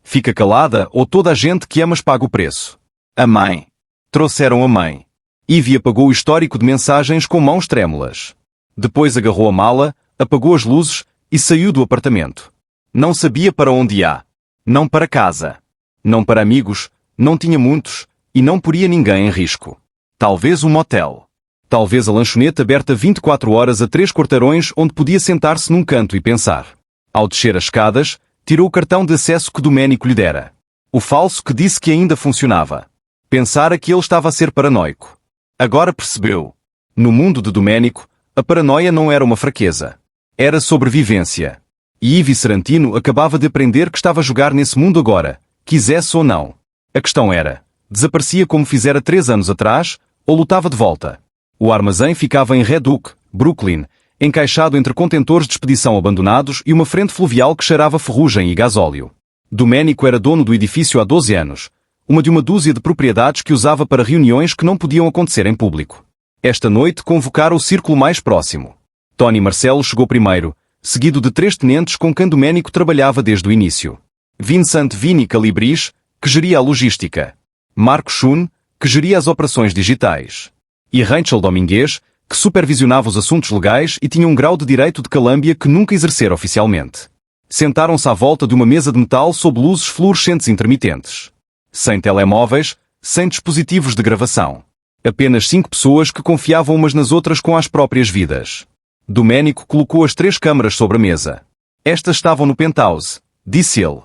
Fica calada ou toda a gente que amas paga o preço. A mãe. Trouxeram a mãe. Ivy apagou o histórico de mensagens com mãos trêmulas. Depois agarrou a mala, apagou as luzes e saiu do apartamento. Não sabia para onde ia. Não para casa. Não para amigos, não tinha muitos, e não poria ninguém em risco. Talvez um motel. Talvez a lanchonete aberta 24 horas a 3 quarteirões onde podia sentar-se num canto e pensar. Ao descer as escadas, tirou o cartão de acesso que Domenico lhe dera. O falso que disse que ainda funcionava. Pensara que ele estava a ser paranoico. Agora percebeu. No mundo de Domenico, a paranoia não era uma fraqueza. Era sobrevivência. E Ivy Serantino acabava de aprender que estava a jogar nesse mundo agora, quisesse ou não. A questão era, desaparecia como fizera 3 anos atrás, ou lutava de volta. O armazém ficava em Red Hook, Brooklyn, encaixado entre contentores de expedição abandonados e uma frente fluvial que cheirava ferrugem e gasóleo. Domenico era dono do edifício há 12 anos, uma de uma dúzia de propriedades que usava para reuniões que não podiam acontecer em público. Esta noite convocara o círculo mais próximo. Tony Marcello chegou primeiro, seguido de 3 tenentes com quem Domenico trabalhava desde o início. Vincent Vini Calibris, que geria a logística. Marco Schun, que geria as operações digitais. E Rachel Dominguez, que supervisionava os assuntos legais e tinha um grau de direito de Calâmbia que nunca exercera oficialmente. Sentaram-se à volta de uma mesa de metal sob luzes fluorescentes intermitentes. Sem telemóveis, sem dispositivos de gravação. Apenas 5 pessoas que confiavam umas nas outras com as próprias vidas. Domenico colocou as 3 câmaras sobre a mesa. Estas estavam no penthouse, disse ele.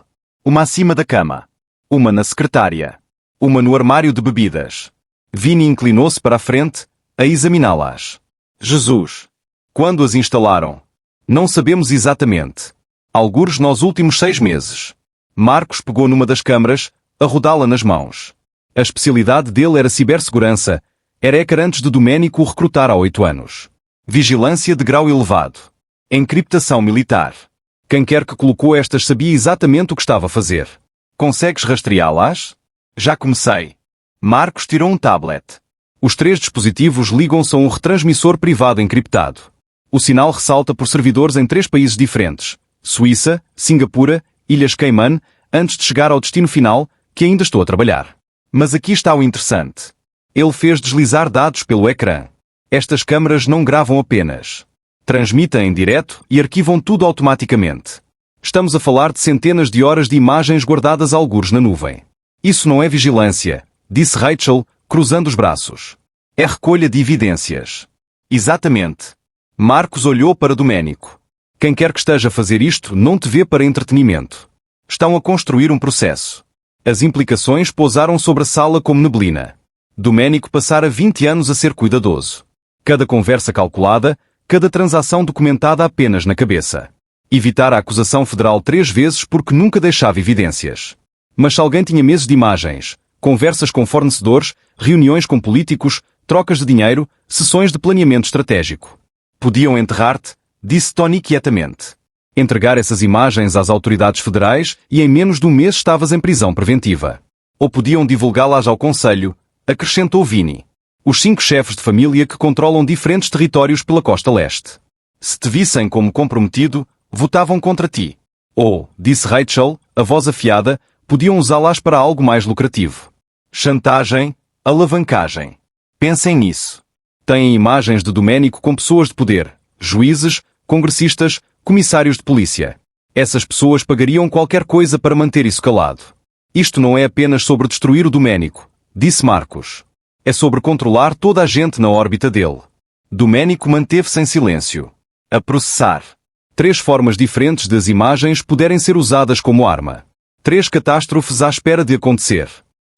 Uma acima da cama. Uma na secretária. Uma no armário de bebidas. Vini inclinou-se para a frente, a examiná-las. Jesus! Quando as instalaram? Não sabemos exatamente. Algures nos últimos 6 meses. Marcos pegou numa das câmaras, a rodá-la nas mãos. A especialidade dele era cibersegurança. Era hacker antes de Domenico o recrutar há 8 anos. Vigilância de grau elevado. Encriptação militar. Quem quer que colocou estas sabia exatamente o que estava a fazer. Consegues rastreá-las? Já comecei. Marcos tirou um tablet. Os 3 dispositivos ligam-se a um retransmissor privado encriptado. O sinal ressalta por servidores em 3 países diferentes. Suíça, Singapura, Ilhas Cayman, antes de chegar ao destino final, que ainda estou a trabalhar. Mas aqui está o interessante. Ele fez deslizar dados pelo ecrã. Estas câmaras não gravam apenas. Transmitem em direto e arquivam tudo automaticamente. Estamos a falar de centenas de horas de imagens guardadas algures na nuvem. Isso não é vigilância, disse Rachel, cruzando os braços. É recolha de evidências. Exatamente. Marcos olhou para Domenico. Quem quer que esteja a fazer isto não te vê para entretenimento. Estão a construir um processo. As implicações pousaram sobre a sala como neblina. Domenico passara 20 anos a ser cuidadoso. Cada conversa calculada, cada transação documentada apenas na cabeça. Evitar a acusação federal 3 vezes porque nunca deixava evidências. Mas se alguém tinha meses de imagens, conversas com fornecedores, reuniões com políticos, trocas de dinheiro, sessões de planeamento estratégico. Podiam enterrar-te, disse Tony quietamente. Entregar essas imagens às autoridades federais e em menos de um mês estavas em prisão preventiva. Ou podiam divulgá-las ao Conselho, acrescentou Vini. Os 5 chefes de família que controlam diferentes territórios pela costa leste. Se te vissem como comprometido, votavam contra ti. Ou, disse Rachel, a voz afiada, podiam usá-las para algo mais lucrativo. Chantagem, alavancagem. Pensem nisso. Têm imagens de Domenico com pessoas de poder, juízes, congressistas, comissários de polícia. Essas pessoas pagariam qualquer coisa para manter isso calado. Isto não é apenas sobre destruir o Domenico, disse Marcos. É sobre controlar toda a gente na órbita dele. Domenico manteve-se em silêncio. A processar. 3 formas diferentes das imagens puderem ser usadas como arma. 3 catástrofes à espera de acontecer.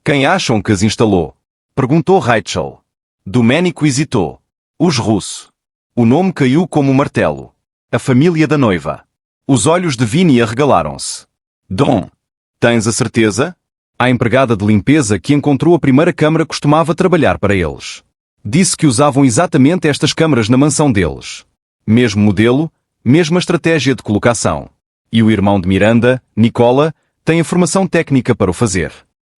Quem acham que as instalou? Perguntou Rachel. Domenico hesitou. Os russos. O nome caiu como um martelo. A família da noiva. Os olhos de Vini arregalaram-se. Dom. Tens a certeza? A empregada de limpeza que encontrou a primeira câmara costumava trabalhar para eles. Disse que usavam exatamente estas câmaras na mansão deles. Mesmo modelo, mesma estratégia de colocação. E o irmão de Miranda, Nicola, tem a formação técnica para o fazer.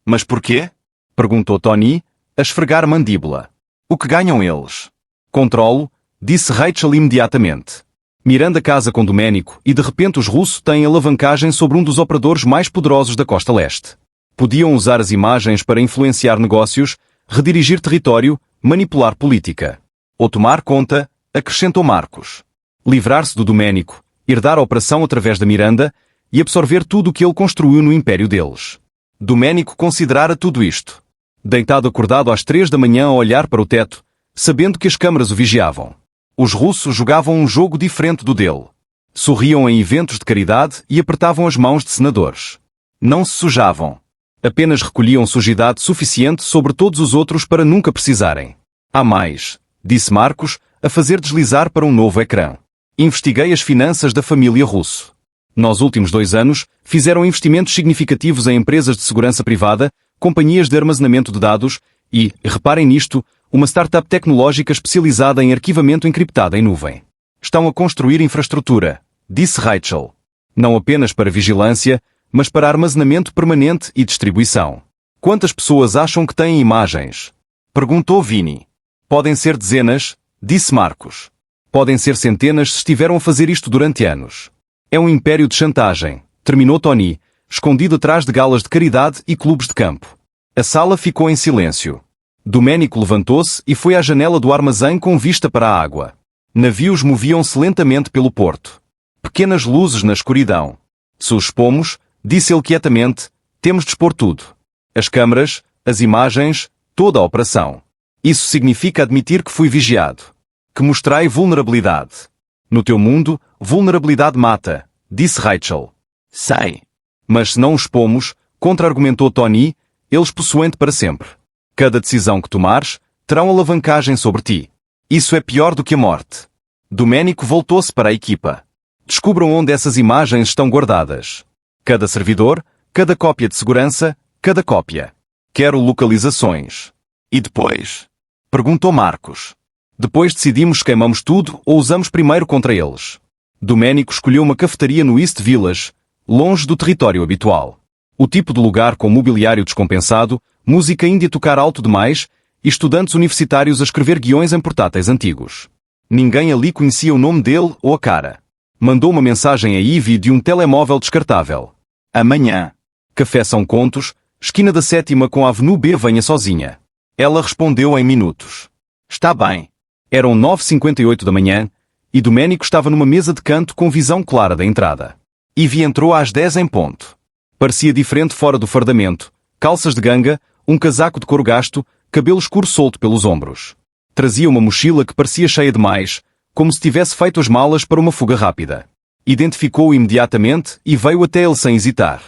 Mas porquê? Perguntou Tony, a esfregar a mandíbula. O que ganham eles? Controlo, disse Rachel imediatamente. Miranda casa com Domenico e de repente os russos têm alavancagem sobre um dos operadores mais poderosos da costa leste. Podiam usar as imagens para influenciar negócios, redirigir território, manipular política. Ou tomar conta, acrescentou Marcos. Livrar-se do Domenico, herdar a operação através da Miranda e absorver tudo o que ele construiu no império deles. Domenico considerara tudo isto. Deitado acordado às 3 da manhã a olhar para o teto, sabendo que as câmaras o vigiavam. Os russos jogavam um jogo diferente do dele. Sorriam em eventos de caridade e apertavam as mãos de senadores. Não se sujavam. Apenas recolhiam sujidade suficiente sobre todos os outros para nunca precisarem. Há mais, disse Marcos, a fazer deslizar para um novo ecrã. Investiguei as finanças da família russo. Nos últimos 2 anos, fizeram investimentos significativos em empresas de segurança privada, companhias de armazenamento de dados e, reparem nisto, uma startup tecnológica especializada em arquivamento encriptado em nuvem. Estão a construir infraestrutura, disse Rachel. Não apenas para vigilância, mas para armazenamento permanente e distribuição. Quantas pessoas acham que têm imagens? Perguntou Vini. Podem ser dezenas, disse Marcos. Podem ser centenas se estiveram a fazer isto durante anos. É um império de chantagem, terminou Tony, escondido atrás de galas de caridade e clubes de campo. A sala ficou em silêncio. Domênico levantou-se e foi à janela do armazém com vista para a água. Navios moviam-se lentamente pelo porto. Pequenas luzes na escuridão. Se os expomos, disse ele quietamente, temos de expor tudo. As câmaras, as imagens, toda a operação. Isso significa admitir que fui vigiado. Que mostrei vulnerabilidade. No teu mundo, vulnerabilidade mata, disse Rachel. Sei. Mas se não os expomos, contra-argumentou Tony, eles possuem-te para sempre. Cada decisão que tomares, terão alavancagem sobre ti. Isso é pior do que a morte. Domênico voltou-se para a equipa. Descubram onde essas imagens estão guardadas. Cada servidor, cada cópia de segurança, cada cópia. Quero localizações. E depois? Perguntou Marcos. Depois decidimos se queimamos tudo ou usamos primeiro contra eles. Domênico escolheu uma cafetaria no East Village, longe do território habitual. O tipo de lugar com mobiliário descompensado, música índia a tocar alto demais e estudantes universitários a escrever guiões em portáteis antigos. Ninguém ali conhecia o nome dele ou a cara. Mandou uma mensagem a Ivy de um telemóvel descartável. Amanhã. Café São Contos, esquina da 7ª com a Avenue B, venha sozinha. Ela respondeu em minutos. Está bem. Eram 9h58 da manhã, e Domênico estava numa mesa de canto com visão clara da entrada. Ivy entrou às 10 em ponto. Parecia diferente fora do fardamento, calças de ganga, um casaco de couro gasto, cabelo escuro solto pelos ombros. Trazia uma mochila que parecia cheia demais, como se tivesse feito as malas para uma fuga rápida. Identificou-o imediatamente e veio até ele sem hesitar.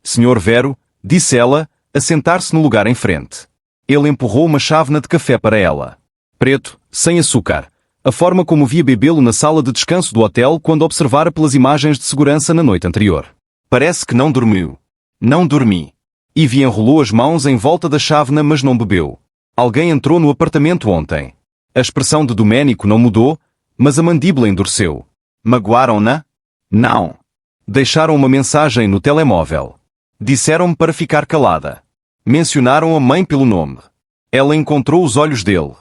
Senhor Vero, disse ela, a sentar-se no lugar em frente. Ele empurrou uma chávena de café para ela. Preto, sem açúcar, a forma como via bebê-lo na sala de descanso do hotel quando observara pelas imagens de segurança na noite anterior. Parece que não dormiu. Não dormi. Ivy enrolou as mãos em volta da chávena, mas não bebeu. Alguém entrou no apartamento ontem. A expressão de Domênico não mudou, mas a mandíbula endureceu. Magoaram-na? Não. Deixaram uma mensagem no telemóvel. Disseram-me para ficar calada. Mencionaram a mãe pelo nome. Ela encontrou os olhos dele.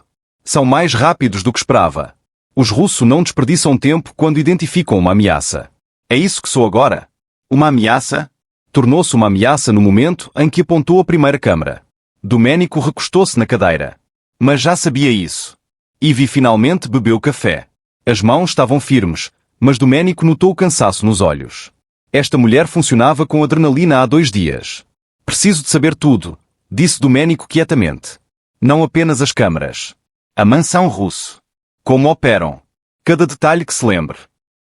São mais rápidos do que esperava. Os russos não desperdiçam tempo quando identificam uma ameaça. É isso que sou agora? Uma ameaça? Tornou-se uma ameaça no momento em que apontou a primeira câmara. Domênico recostou-se na cadeira. Mas já sabia isso. Ivy finalmente bebeu café. As mãos estavam firmes, mas Domênico notou o cansaço nos olhos. Esta mulher funcionava com adrenalina há 2 dias. Preciso de saber tudo, disse Domênico quietamente. Não apenas as câmaras. A mansão russo. Como operam. Cada detalhe que se lembre.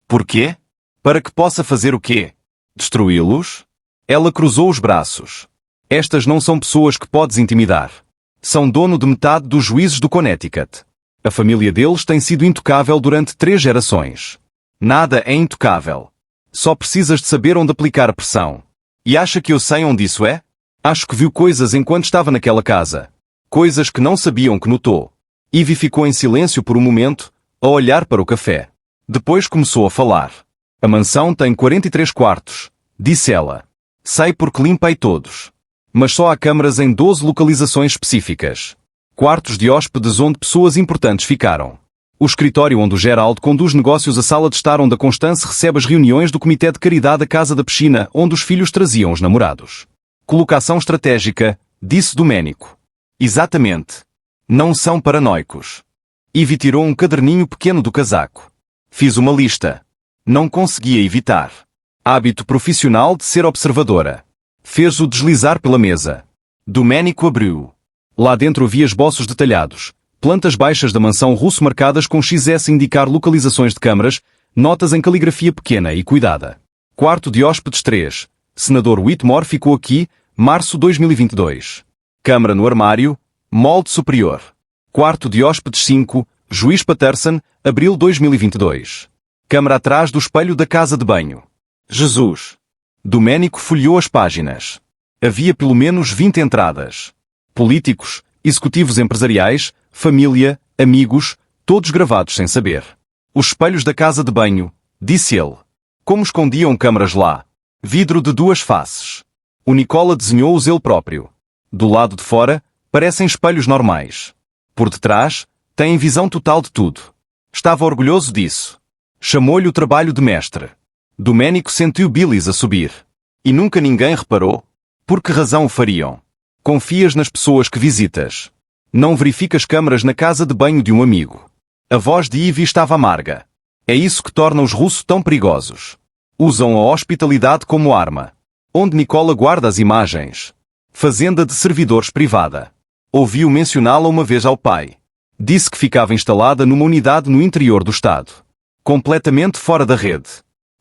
Porquê? Para que possa fazer o quê? Destruí-los? Ela cruzou os braços. Estas não são pessoas que podes intimidar. São dono de metade dos juízes do Connecticut. A família deles tem sido intocável durante 3 gerações. Nada é intocável. Só precisas de saber onde aplicar a pressão. E acha que eu sei onde isso é? Acho que viu coisas enquanto estava naquela casa. Coisas que não sabiam que notou. Ivy ficou em silêncio por um momento, a olhar para o café. Depois começou a falar. A mansão tem 43 quartos, disse ela. Sei porque limpei todos. Mas só há câmaras em 12 localizações específicas. Quartos de hóspedes onde pessoas importantes ficaram. O escritório onde o Gerald conduz negócios, a sala de estar onde a Constance recebe as reuniões do comitê de caridade, a casa da piscina onde os filhos traziam os namorados. Colocação estratégica, disse Domênico. Exatamente. Não são paranoicos. Ivy tirou um caderninho pequeno do casaco. Fiz uma lista. Não conseguia evitar. Hábito profissional de ser observadora. Fez-o deslizar pela mesa. Domênico abriu. Lá dentro havia esboços detalhados. Plantas baixas da mansão russo marcadas com XS a indicar localizações de câmaras, notas em caligrafia pequena e cuidada. Quarto de hóspedes 3. Senador Whitmore ficou aqui, março 2022. Câmara no armário, molde superior. Quarto de hóspedes 5. Juiz Patterson, abril 2022. Câmara atrás do espelho da casa de banho. Jesus. Domênico folheou as páginas. Havia pelo menos 20 entradas. Políticos, executivos empresariais, família, amigos, todos gravados sem saber. Os espelhos da casa de banho, disse ele. Como escondiam câmaras lá? Vidro de 2 faces. O Nicola desenhou-os ele próprio. Do lado de fora, parecem espelhos normais. Por detrás, têm visão total de tudo. Estava orgulhoso disso. Chamou-lhe o trabalho de mestre. Domênico sentiu bilis a subir. E nunca ninguém reparou? Por que razão o fariam? Confias nas pessoas que visitas. Não verifica as câmaras na casa de banho de um amigo. A voz de Ivy estava amarga. É isso que torna os russos tão perigosos. Usam a hospitalidade como arma. Onde Nicola guarda as imagens? Fazenda de servidores privada. Ouviu mencioná-la uma vez ao pai. Disse que ficava instalada numa unidade no interior do estado. Completamente fora da rede.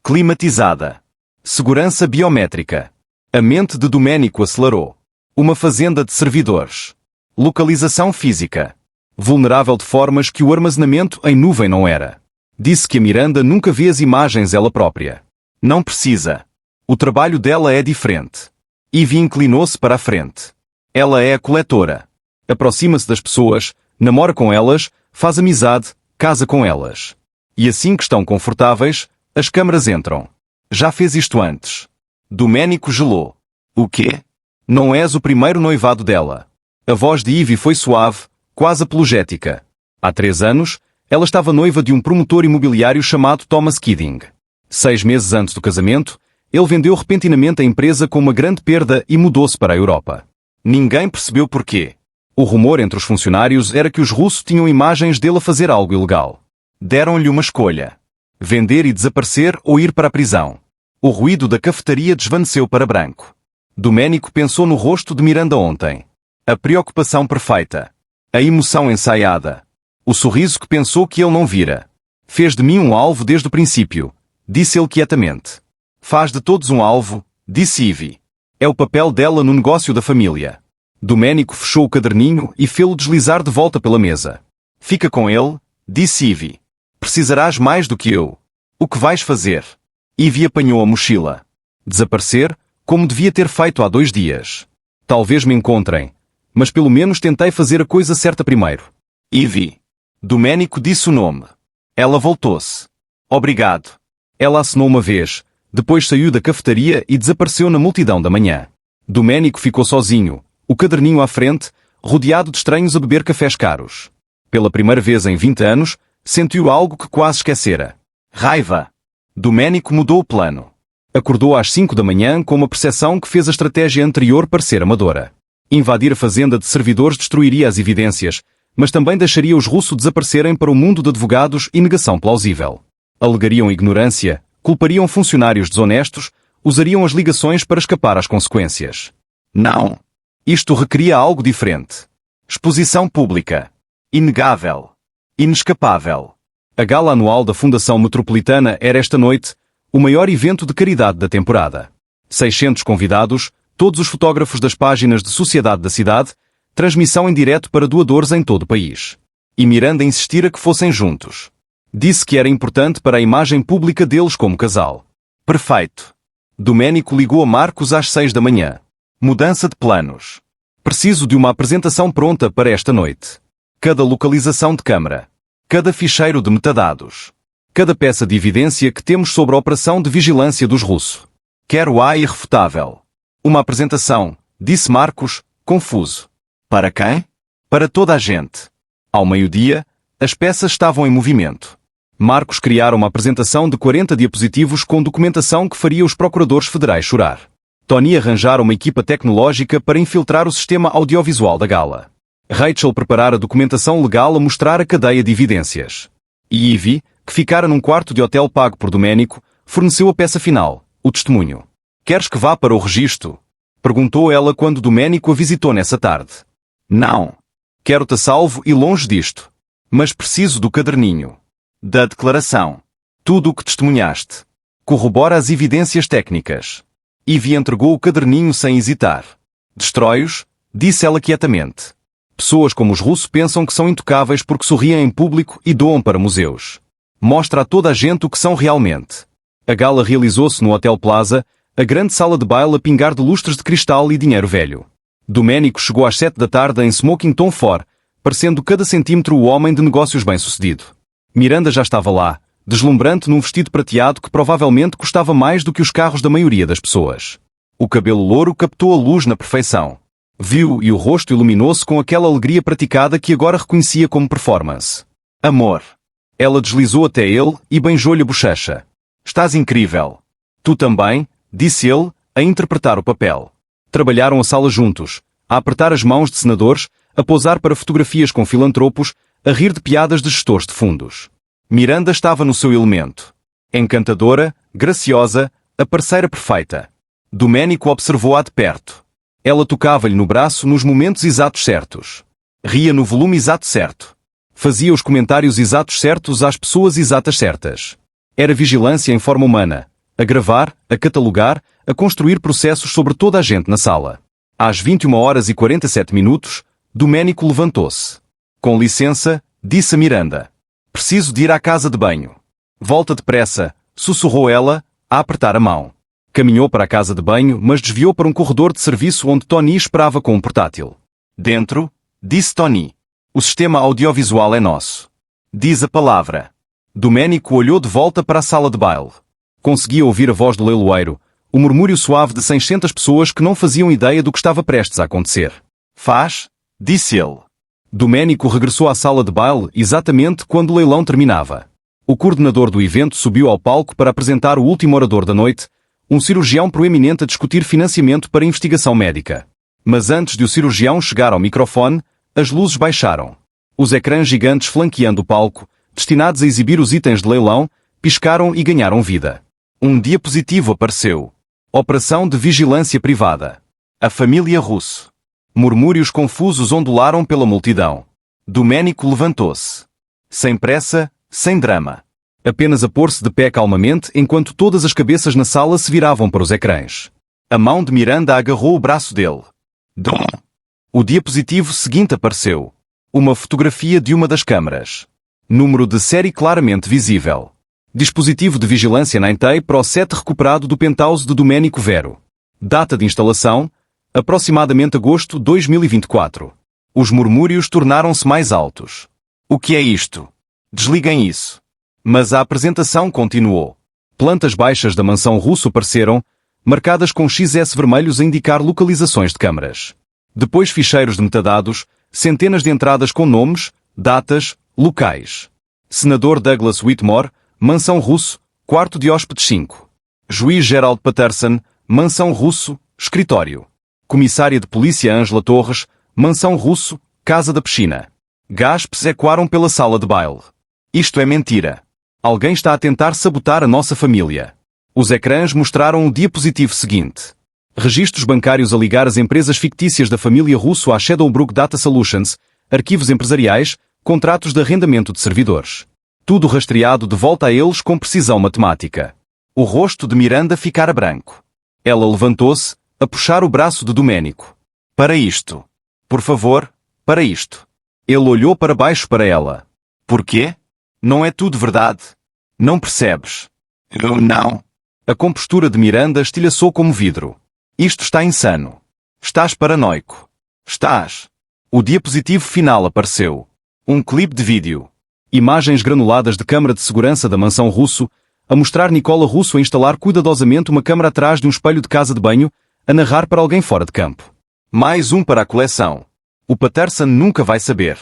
Climatizada. Segurança biométrica. A mente de Domênico acelerou. Uma fazenda de servidores. Localização física. Vulnerável de formas que o armazenamento em nuvem não era. Disse que a Miranda nunca vê as imagens ela própria. Não precisa. O trabalho dela é diferente. Ivy inclinou-se para a frente. Ela é a coletora. Aproxima-se das pessoas, namora com elas, faz amizade, casa com elas. E assim que estão confortáveis, as câmaras entram. Já fez isto antes. Domênico gelou. O quê? Não és o primeiro noivado dela. A voz de Ivy foi suave, quase apologética. Há 3 anos, ela estava noiva de um promotor imobiliário chamado Thomas Kidding. 6 meses antes do casamento, ele vendeu repentinamente a empresa com uma grande perda e mudou-se para a Europa. Ninguém percebeu porquê. O rumor entre os funcionários era que os russos tinham imagens dele a fazer algo ilegal. Deram-lhe uma escolha. Vender e desaparecer ou ir para a prisão. O ruído da cafetaria desvaneceu para branco. Domênico pensou no rosto de Miranda ontem. A preocupação perfeita. A emoção ensaiada. O sorriso que pensou que ele não vira. Fez de mim um alvo desde o princípio, disse ele quietamente. Faz de todos um alvo, disse Ivy. É o papel dela no negócio da família. Domênico fechou o caderninho e fê-lo deslizar de volta pela mesa. Fica com ele, disse Ivy. Precisarás mais do que eu. O que vais fazer? Ivy apanhou a mochila. Desaparecer, como devia ter feito há 2 dias. Talvez me encontrem, mas pelo menos tentei fazer a coisa certa primeiro. Ivy. Domênico disse o nome. Ela voltou-se. Obrigado. Ela acenou uma vez, depois saiu da cafetaria e desapareceu na multidão da manhã. Domênico ficou sozinho, o caderninho à frente, rodeado de estranhos a beber cafés caros. Pela primeira vez em 20 anos, sentiu algo que quase esquecera. Raiva. Domênico mudou o plano. Acordou às 5 da manhã com uma percepção que fez a estratégia anterior parecer amadora. Invadir a fazenda de servidores destruiria as evidências, mas também deixaria os russos desaparecerem para o mundo de advogados e negação plausível. Alegariam ignorância, culpariam funcionários desonestos, usariam as ligações para escapar às consequências. Não. Isto requeria algo diferente. Exposição pública. Inegável. Inescapável. A gala anual da Fundação Metropolitana era esta noite, o maior evento de caridade da temporada. 600 convidados, todos os fotógrafos das páginas de sociedade da cidade, transmissão em direto para doadores em todo o país. E Miranda insistira que fossem juntos. Disse que era importante para a imagem pública deles como casal. Perfeito. Domênico ligou a Marcos às 6 da manhã. Mudança de planos. Preciso de uma apresentação pronta para esta noite. Cada localização de câmara. Cada ficheiro de metadados. Cada peça de evidência que temos sobre a operação de vigilância dos russos. Quero a irrefutável. Uma apresentação, disse Marcos, confuso. Para quem? Para toda a gente. Ao meio-dia, as peças estavam em movimento. Marcos criara uma apresentação de 40 diapositivos com documentação que faria os procuradores federais chorar. Tony arranjara uma equipa tecnológica para infiltrar o sistema audiovisual da gala. Rachel preparara a documentação legal a mostrar a cadeia de evidências. E Ivy, que ficara num quarto de hotel pago por Domênico, forneceu a peça final, o testemunho. Queres que vá para o registro? Perguntou ela quando Domênico a visitou nessa tarde. Não. Quero-te a salvo e longe disto. Mas preciso do caderninho. Da declaração. Tudo o que testemunhaste. Corrobora as evidências técnicas. Ivy entregou o caderninho sem hesitar. Destrói-os, disse ela quietamente. Pessoas como os russos pensam que são intocáveis porque sorriem em público e doam para museus. Mostra a toda a gente o que são realmente. A gala realizou-se no Hotel Plaza, a grande sala de baile a pingar de lustres de cristal e dinheiro velho. Domênico chegou às 7 da tarde em smoking tom fora, parecendo cada centímetro o homem de negócios bem-sucedido. Miranda já estava lá, deslumbrante num vestido prateado que provavelmente custava mais do que os carros da maioria das pessoas. O cabelo louro captou a luz na perfeição. Viu e o rosto iluminou-se com aquela alegria praticada que agora reconhecia como performance. Amor. Ela deslizou até ele e beijou-lhe a bochecha. Estás incrível. Tu também, disse ele, a interpretar o papel. Trabalharam a sala juntos, a apertar as mãos de senadores, a posar para fotografias com filantropos, a rir de piadas de gestores de fundos. Miranda estava no seu elemento. Encantadora, graciosa, a parceira perfeita. Domenico observou-a de perto. Ela tocava-lhe no braço nos momentos exatos certos. Ria no volume exato certo. Fazia os comentários exatos certos às pessoas exatas certas. Era vigilância em forma humana. A gravar, a catalogar, a construir processos sobre toda a gente na sala. Às 21h47, Domenico levantou-se. Com licença, disse a Miranda. Preciso de ir à casa de banho. Volta depressa, sussurrou ela, a apertar a mão. Caminhou para a casa de banho, mas desviou para um corredor de serviço onde Tony esperava com um portátil. Dentro, disse Tony. O sistema audiovisual é nosso. Diz a palavra. Domenico olhou de volta para a sala de baile. Conseguia ouvir a voz do leiloeiro, o murmúrio suave de 600 pessoas que não faziam ideia do que estava prestes a acontecer. Faz, disse ele. Domenico regressou à sala de baile exatamente quando o leilão terminava. O coordenador do evento subiu ao palco para apresentar o último orador da noite, um cirurgião proeminente a discutir financiamento para investigação médica. Mas antes de o cirurgião chegar ao microfone, as luzes baixaram. Os ecrãs gigantes flanqueando o palco, destinados a exibir os itens de leilão, piscaram e ganharam vida. Um diapositivo apareceu. Operação de vigilância privada. A família Russo. Murmúrios confusos ondularam pela multidão. Domenico levantou-se. Sem pressa, sem drama. Apenas a pôr-se de pé calmamente enquanto todas as cabeças na sala se viravam para os ecrãs. A mão de Miranda agarrou o braço dele. Dom! O diapositivo seguinte apareceu. Uma fotografia de uma das câmaras. Número de série claramente visível. Dispositivo de vigilância 9T para o set recuperado do penthouse de Domenico Vero. Data de instalação, aproximadamente agosto 2024. Os murmúrios tornaram-se mais altos. O que é isto? Desliguem isso. Mas a apresentação continuou. Plantas baixas da mansão russo apareceram, marcadas com XS vermelhos a indicar localizações de câmaras. Depois ficheiros de metadados, centenas de entradas com nomes, datas, locais. Senador Douglas Whitmore, Mansão Russo, quarto de hóspedes 5. Juiz Gerald Patterson, Mansão Russo, escritório. Comissária de polícia Ângela Torres, Mansão Russo, casa da piscina. Gaspes ecoaram pela sala de baile. Isto é mentira. Alguém está a tentar sabotar a nossa família. Os ecrãs mostraram o diapositivo seguinte. Registros bancários a ligar as empresas fictícias da família Russo à Shadowbrook Data Solutions, arquivos empresariais, contratos de arrendamento de servidores. Tudo rastreado de volta a eles com precisão matemática. O rosto de Miranda ficara branco. Ela levantou-se, a puxar o braço de Domenico. Para isto. Por favor, para isto. Ele olhou para baixo para ela. Por quê? Não é tudo verdade. Não percebes? Eu não. A compostura de Miranda estilhaçou como vidro. Isto está insano. Estás paranoico. Estás. O diapositivo final apareceu. Um clipe de vídeo. Imagens granuladas de câmara de segurança da mansão Russo, a mostrar Nicola Russo a instalar cuidadosamente uma câmara atrás de um espelho de casa de banho, a narrar para alguém fora de campo. Mais um para a coleção. O Patterson nunca vai saber.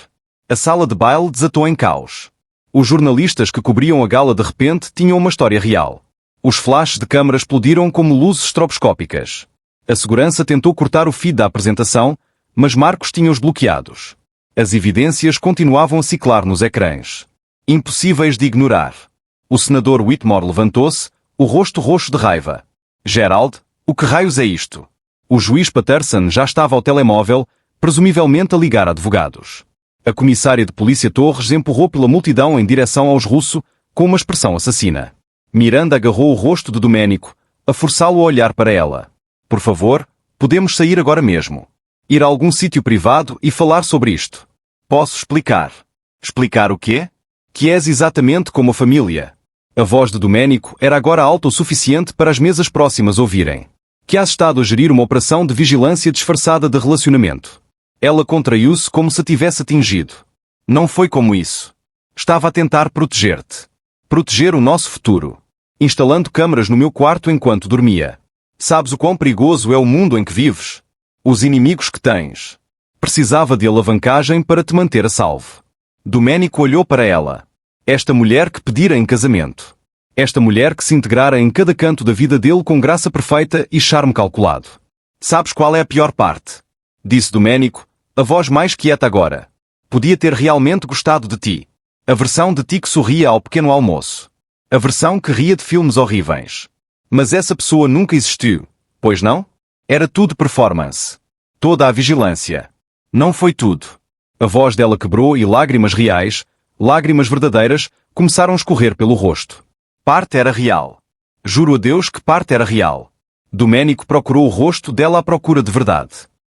A sala de baile desatou em caos. Os jornalistas que cobriam a gala de repente tinham uma história real. Os flashes de câmara explodiram como luzes estroboscópicas. A segurança tentou cortar o feed da apresentação, mas Marcos tinha-os bloqueados. As evidências continuavam a ciclar nos ecrãs. Impossíveis de ignorar. O senador Whitmore levantou-se, o rosto roxo de raiva. Gerald, o que raios é isto? O juiz Patterson já estava ao telemóvel, presumivelmente a ligar a advogados. A comissária de polícia Torres empurrou pela multidão em direção aos Russo, com uma expressão assassina. Miranda agarrou o rosto de Domenico, a forçá-lo a olhar para ela. Por favor, podemos sair agora mesmo. Ir a algum sítio privado e falar sobre isto. Posso explicar. Explicar o quê? Que és exatamente como a família. A voz de Domenico era agora alta o suficiente para as mesas próximas ouvirem. Que has estado a gerir uma operação de vigilância disfarçada de relacionamento. Ela contraiu-se como se tivesse atingido. Não foi como isso. Estava a tentar proteger-te. Proteger o nosso futuro. Instalando câmaras no meu quarto enquanto dormia. Sabes o quão perigoso é o mundo em que vives? Os inimigos que tens. Precisava de alavancagem para te manter a salvo. Domenico olhou para ela. Esta mulher que pedira em casamento. Esta mulher que se integrara em cada canto da vida dele com graça perfeita e charme calculado. Sabes qual é a pior parte? Disse Domenico, A voz mais quieta agora. Podia ter realmente gostado de ti. A versão de ti que sorria ao pequeno almoço. A versão que ria de filmes horríveis. Mas essa pessoa nunca existiu, pois não? Era tudo performance. Toda a vigilância. Não foi tudo. A voz dela quebrou e lágrimas reais, lágrimas verdadeiras, começaram a escorrer pelo rosto. Parte era real. Juro a Deus que parte era real. Doménico procurou o rosto dela à procura de verdade.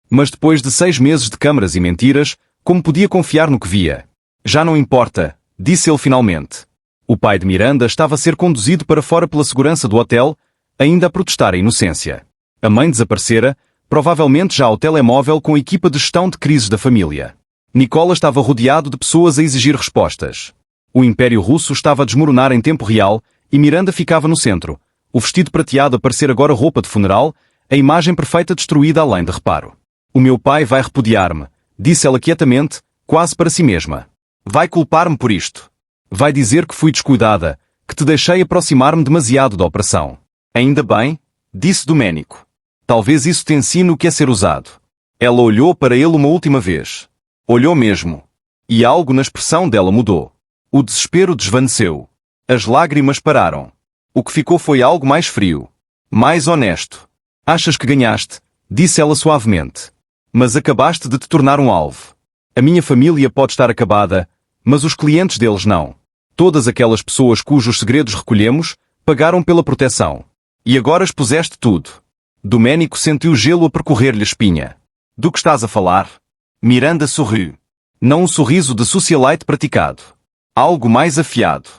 Mas depois de 6 meses de câmaras e mentiras, como podia confiar no que via? Já não importa, disse ele finalmente. O pai de Miranda estava a ser conduzido para fora pela segurança do hotel, ainda a protestar a inocência. A mãe desaparecera, provavelmente já ao telemóvel com a equipa de gestão de crises da família. Nicola estava rodeado de pessoas a exigir respostas. O Império Russo estava a desmoronar em tempo real e Miranda ficava no centro, o vestido prateado a parecer agora roupa de funeral, a imagem perfeita destruída além de reparo. O meu pai vai repudiar-me, disse ela quietamente, quase para si mesma. Vai culpar-me por isto. Vai dizer que fui descuidada, que te deixei aproximar-me demasiado da operação. Ainda bem, disse Doménico. Talvez isso te ensine o que é ser usado. Ela olhou para ele uma última vez. Olhou mesmo. E algo na expressão dela mudou. O desespero desvaneceu. As lágrimas pararam. O que ficou foi algo mais frio. Mais honesto. Achas que ganhaste? Disse ela suavemente. Mas acabaste de te tornar um alvo. A minha família pode estar acabada, mas os clientes deles não. Todas aquelas pessoas cujos segredos recolhemos, pagaram pela proteção. E agora expuseste tudo. Doménico sentiu gelo a percorrer-lhe a espinha. Do que estás a falar? Miranda sorriu. Não um sorriso de socialite praticado. Algo mais afiado.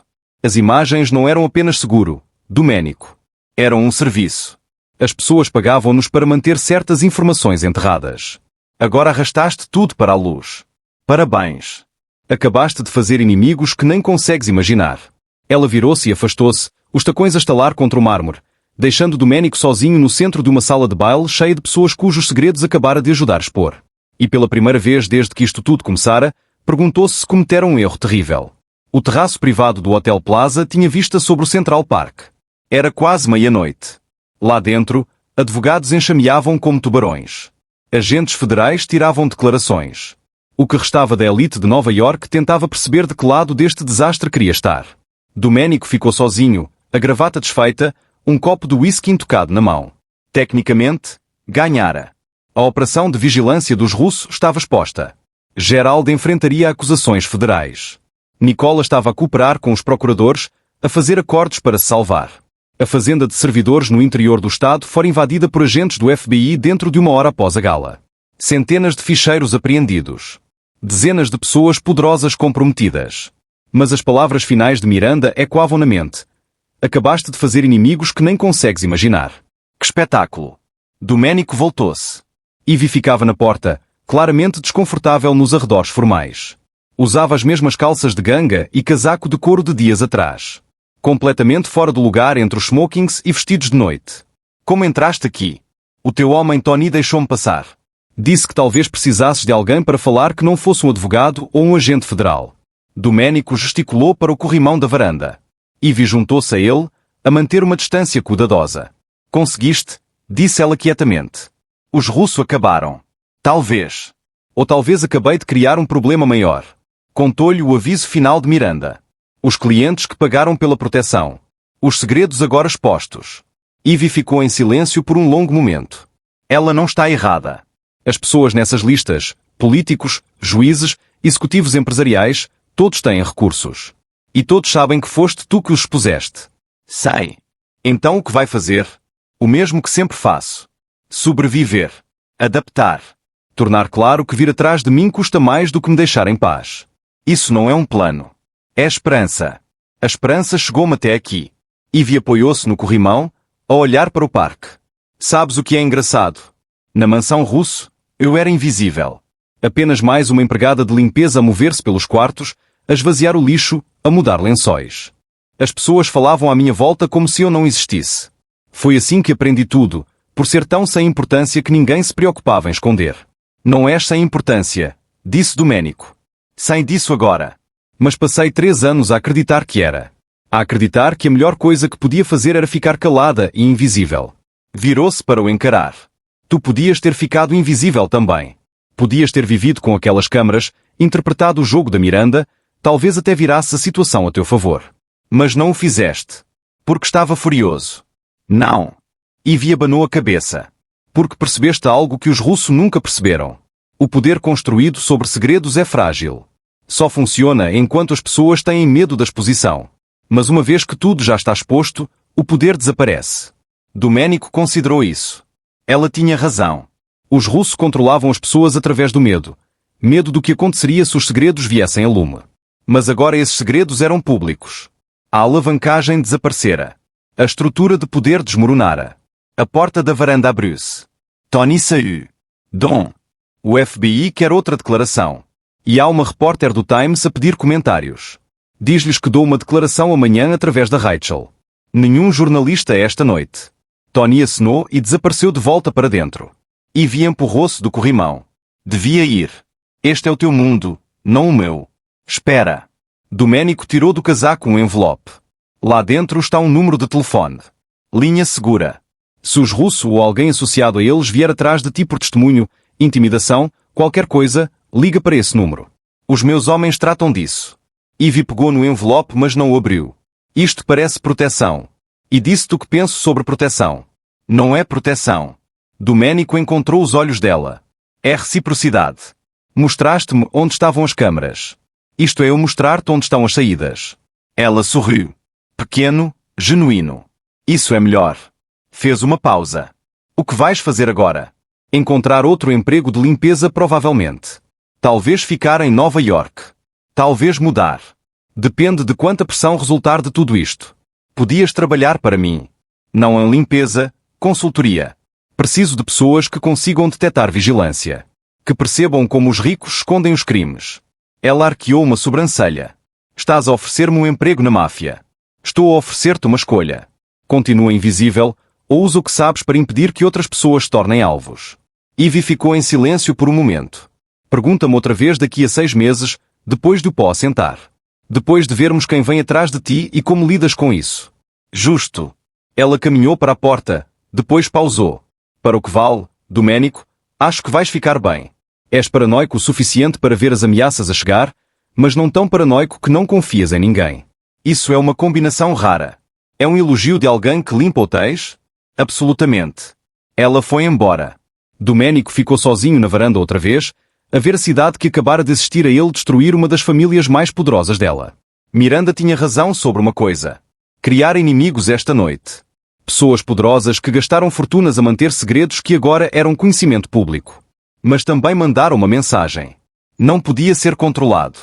As imagens não eram apenas seguro, Doménico. Eram um serviço. As pessoas pagavam-nos para manter certas informações enterradas. Agora arrastaste tudo para a luz. Parabéns. Acabaste de fazer inimigos que nem consegues imaginar. Ela virou-se e afastou-se, os tacões a estalar contra o mármore, deixando Doménico sozinho no centro de uma sala de baile cheia de pessoas cujos segredos acabara de ajudar a expor. E pela primeira vez desde que isto tudo começara, perguntou-se se cometera um erro terrível. O terraço privado do Hotel Plaza tinha vista sobre o Central Park. Era quase meia-noite. Lá dentro, advogados enxameavam como tubarões. Agentes federais tiravam declarações. O que restava da elite de Nova York tentava perceber de que lado deste desastre queria estar. Doménico ficou sozinho, a gravata desfeita, um copo de whisky intocado na mão. Tecnicamente, ganhara. A operação de vigilância dos russos estava exposta. Gerald enfrentaria acusações federais. Nicola estava a cooperar com os procuradores, a fazer acordos para se salvar. A fazenda de servidores no interior do estado fora invadida por agentes do FBI dentro de 1 hora após a gala. Centenas de ficheiros apreendidos. Dezenas de pessoas poderosas comprometidas. Mas as palavras finais de Miranda ecoavam na mente. Acabaste de fazer inimigos que nem consegues imaginar. Que espetáculo! Doménico voltou-se. Ivy ficava na porta, claramente desconfortável nos arredores formais. Usava as mesmas calças de ganga e casaco de couro de dias atrás. Completamente fora do lugar entre os smokings e vestidos de noite. Como entraste aqui? O teu homem Tony deixou-me passar. Disse que talvez precisasses de alguém para falar que não fosse um advogado ou um agente federal. Doménico gesticulou para o corrimão da varanda. Ivy juntou-se a ele, a manter uma distância cuidadosa. Conseguiste? Disse ela quietamente. Os russos acabaram. Talvez. Ou talvez acabei de criar um problema maior. Contou-lhe o aviso final de Miranda. Os clientes que pagaram pela proteção. Os segredos agora expostos. Ivy ficou em silêncio por um longo momento. Ela não está errada. As pessoas nessas listas, políticos, juízes, executivos empresariais, todos têm recursos. E todos sabem que foste tu que os expuseste. Sei. Então o que vai fazer? O mesmo que sempre faço. Sobreviver. Adaptar. Tornar claro que vir atrás de mim custa mais do que me deixar em paz. Isso não é um plano. É esperança. A esperança chegou-me até aqui. Ivy apoiou-se no corrimão, a olhar para o parque. Sabes o que é engraçado? Na mansão russo, eu era invisível. Apenas mais uma empregada de limpeza a mover-se pelos quartos, a esvaziar o lixo, a mudar lençóis. As pessoas falavam à minha volta como se eu não existisse. Foi assim que aprendi tudo, por ser tão sem importância que ninguém se preocupava em esconder. Não és sem importância, disse Doménico. Sei disso agora. Mas passei 3 anos a acreditar que era. A acreditar que a melhor coisa que podia fazer era ficar calada e invisível. Virou-se para o encarar. Tu podias ter ficado invisível também. Podias ter vivido com aquelas câmaras, interpretado o jogo da Miranda, talvez até virasse a situação a teu favor. Mas não o fizeste. Porque estava furioso. Não. Ivy abanou a cabeça. Porque percebeste algo que os russos nunca perceberam. O poder construído sobre segredos é frágil. Só funciona enquanto as pessoas têm medo da exposição. Mas uma vez que tudo já está exposto, o poder desaparece. Domênico considerou isso. Ela tinha razão. Os russos controlavam as pessoas através do medo. Medo do que aconteceria se os segredos viessem a lume. Mas agora esses segredos eram públicos. A alavancagem desaparecera. A estrutura de poder desmoronara. A porta da varanda abriu-se. Tony saiu. Dom. O FBI quer outra declaração. E há uma repórter do Times a pedir comentários. Diz-lhes que dou uma declaração amanhã através da Rachel. Nenhum jornalista esta noite. Tony acenou e desapareceu de volta para dentro. Ivy empurrou-se do corrimão. Devia ir. Este é o teu mundo, não o meu. Espera. Domênico tirou do casaco um envelope. Lá dentro está um número de telefone. Linha segura. Se os russos ou alguém associado a eles vier atrás de ti por testemunho, intimidação, qualquer coisa, liga para esse número. Os meus homens tratam disso. Ivy pegou no envelope, mas não o abriu. Isto parece proteção. E disse-te o que penso sobre proteção. Não é proteção. Domênico encontrou os olhos dela. É reciprocidade. Mostraste-me onde estavam as câmaras. Isto é eu mostrar-te onde estão as saídas. Ela sorriu. Pequeno, genuíno. Isso é melhor. Fez uma pausa. O que vais fazer agora? Encontrar outro emprego de limpeza provavelmente. Talvez ficar em Nova York. Talvez mudar. Depende de quanta pressão resultar de tudo isto. Podias trabalhar para mim. Não em limpeza, consultoria. Preciso de pessoas que consigam detectar vigilância. Que percebam como os ricos escondem os crimes. Ela arqueou uma sobrancelha. Estás a oferecer-me um emprego na máfia. Estou a oferecer-te uma escolha. Continua invisível, ou usa o que sabes para impedir que outras pessoas se tornem alvos. Ivy ficou em silêncio por um momento. Pergunta-me outra vez daqui a 6 meses, depois de o pó assentar. Depois de vermos quem vem atrás de ti e como lidas com isso. Justo. Ela caminhou para a porta, depois pausou. Para o que vale, Domênico, acho que vais ficar bem. És paranoico o suficiente para ver as ameaças a chegar, mas não tão paranoico que não confias em ninguém. Isso é uma combinação rara. É um elogio de alguém que limpa hotéis? Absolutamente. Ela foi embora. Domênico ficou sozinho na varanda outra vez, a ver a cidade que acabara de assistir a ele destruir uma das famílias mais poderosas dela. Miranda tinha razão sobre uma coisa. Criar inimigos esta noite. Pessoas poderosas que gastaram fortunas a manter segredos que agora eram conhecimento público. Mas também mandaram uma mensagem. Não podia ser controlado.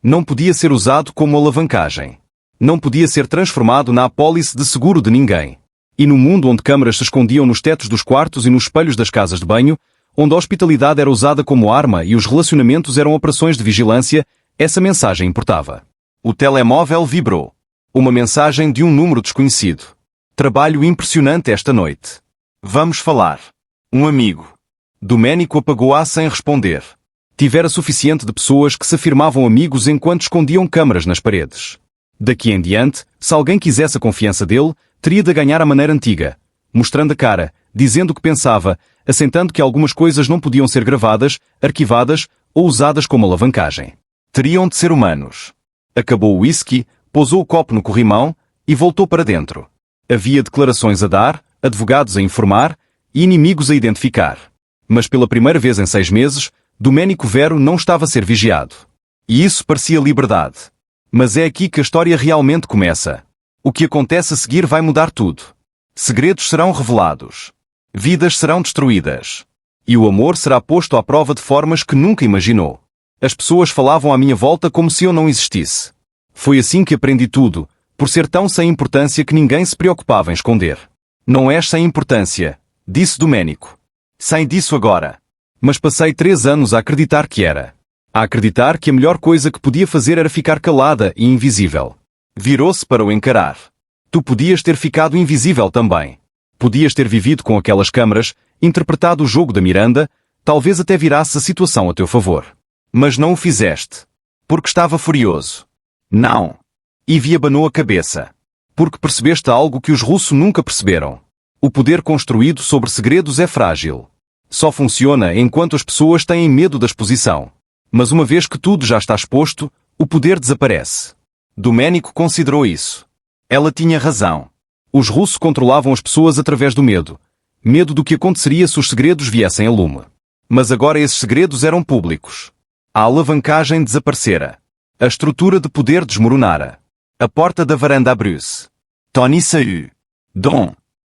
Não podia ser usado como alavancagem. Não podia ser transformado na apólice de seguro de ninguém. E no mundo onde câmaras se escondiam nos tetos dos quartos e nos espelhos das casas de banho, onde a hospitalidade era usada como arma e os relacionamentos eram operações de vigilância, essa mensagem importava. O telemóvel vibrou. Uma mensagem de um número desconhecido. Trabalho impressionante esta noite. Vamos falar. Um amigo. Domênico apagou-a sem responder. Tivera suficiente de pessoas que se afirmavam amigos enquanto escondiam câmaras nas paredes. Daqui em diante, se alguém quisesse a confiança dele, teria de ganhar à maneira antiga, mostrando a cara, dizendo o que pensava, assentando que algumas coisas não podiam ser gravadas, arquivadas ou usadas como alavancagem. Teriam de ser humanos. Acabou o whisky, pousou o copo no corrimão e voltou para dentro. Havia declarações a dar, advogados a informar e inimigos a identificar. Mas pela primeira vez em 6 meses, Domênico Vero não estava a ser vigiado. E isso parecia liberdade. Mas é aqui que a história realmente começa. O que acontece a seguir vai mudar tudo. Segredos serão revelados. Vidas serão destruídas. E o amor será posto à prova de formas que nunca imaginou. As pessoas falavam à minha volta como se eu não existisse. Foi assim que aprendi tudo, por ser tão sem importância que ninguém se preocupava em esconder. Não és sem importância, disse Domênico. Sei disso agora. Mas passei 3 anos a acreditar que era. A acreditar que a melhor coisa que podia fazer era ficar calada e invisível. Virou-se para o encarar. Tu podias ter ficado invisível também. Podias ter vivido com aquelas câmaras, interpretado o jogo da Miranda, talvez até virasse a situação a teu favor. Mas não o fizeste. Porque estava furioso. Não. Ivy abanou a cabeça. Porque percebeste algo que os russos nunca perceberam. O poder construído sobre segredos é frágil. Só funciona enquanto as pessoas têm medo da exposição. Mas uma vez que tudo já está exposto, o poder desaparece. Domênico considerou isso. Ela tinha razão. Os russos controlavam as pessoas através do medo. Medo do que aconteceria se os segredos viessem a lume. Mas agora esses segredos eram públicos. A alavancagem desaparecera. A estrutura de poder desmoronara. A porta da varanda abriu-se. Tony saiu. Dom.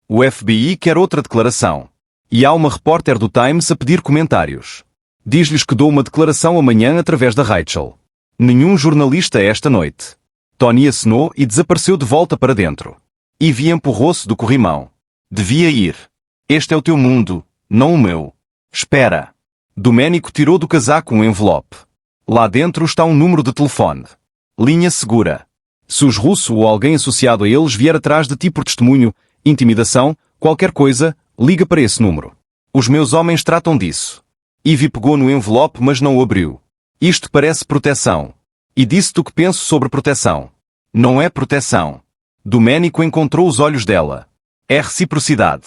O FBI quer outra declaração. E há uma repórter do Times a pedir comentários. Diz-lhes que dou uma declaração amanhã através da Rachel. Nenhum jornalista esta noite. Tony acenou e desapareceu de volta para dentro. Ivy empurrou-se do corrimão. Devia ir. Este é o teu mundo, não o meu. Espera. Domênico tirou do casaco um envelope. Lá dentro está um número de telefone. Linha segura. Se os russos ou alguém associado a eles vier atrás de ti por testemunho, intimidação, qualquer coisa, liga para esse número. Os meus homens tratam disso. Ivy pegou no envelope mas não o abriu. Isto parece proteção. E disse-te o que penso sobre proteção. Não é proteção. Domênico encontrou os olhos dela. É reciprocidade.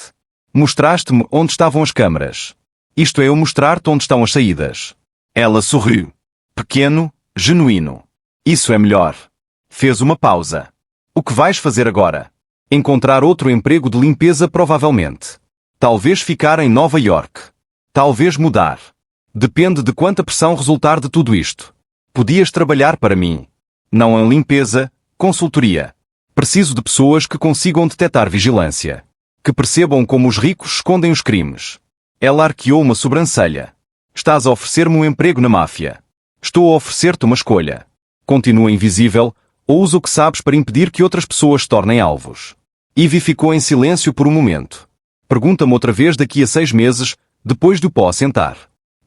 Mostraste-me onde estavam as câmaras. Isto é eu mostrar-te onde estão as saídas. Ela sorriu. Pequeno, genuíno. Isso é melhor. Fez uma pausa. O que vais fazer agora? Encontrar outro emprego de limpeza provavelmente. Talvez ficar em Nova York. Talvez mudar. Depende de quanta pressão resultar de tudo isto. Podias trabalhar para mim. Não em limpeza, consultoria. Preciso de pessoas que consigam detectar vigilância. Que percebam como os ricos escondem os crimes. Ela arqueou uma sobrancelha. Estás a oferecer-me um emprego na máfia. Estou a oferecer-te uma escolha. Continua invisível, ou usa o que sabes para impedir que outras pessoas se tornem alvos. Ivy ficou em silêncio por um momento. Pergunta-me outra vez daqui a 6 meses, depois de o pó assentar.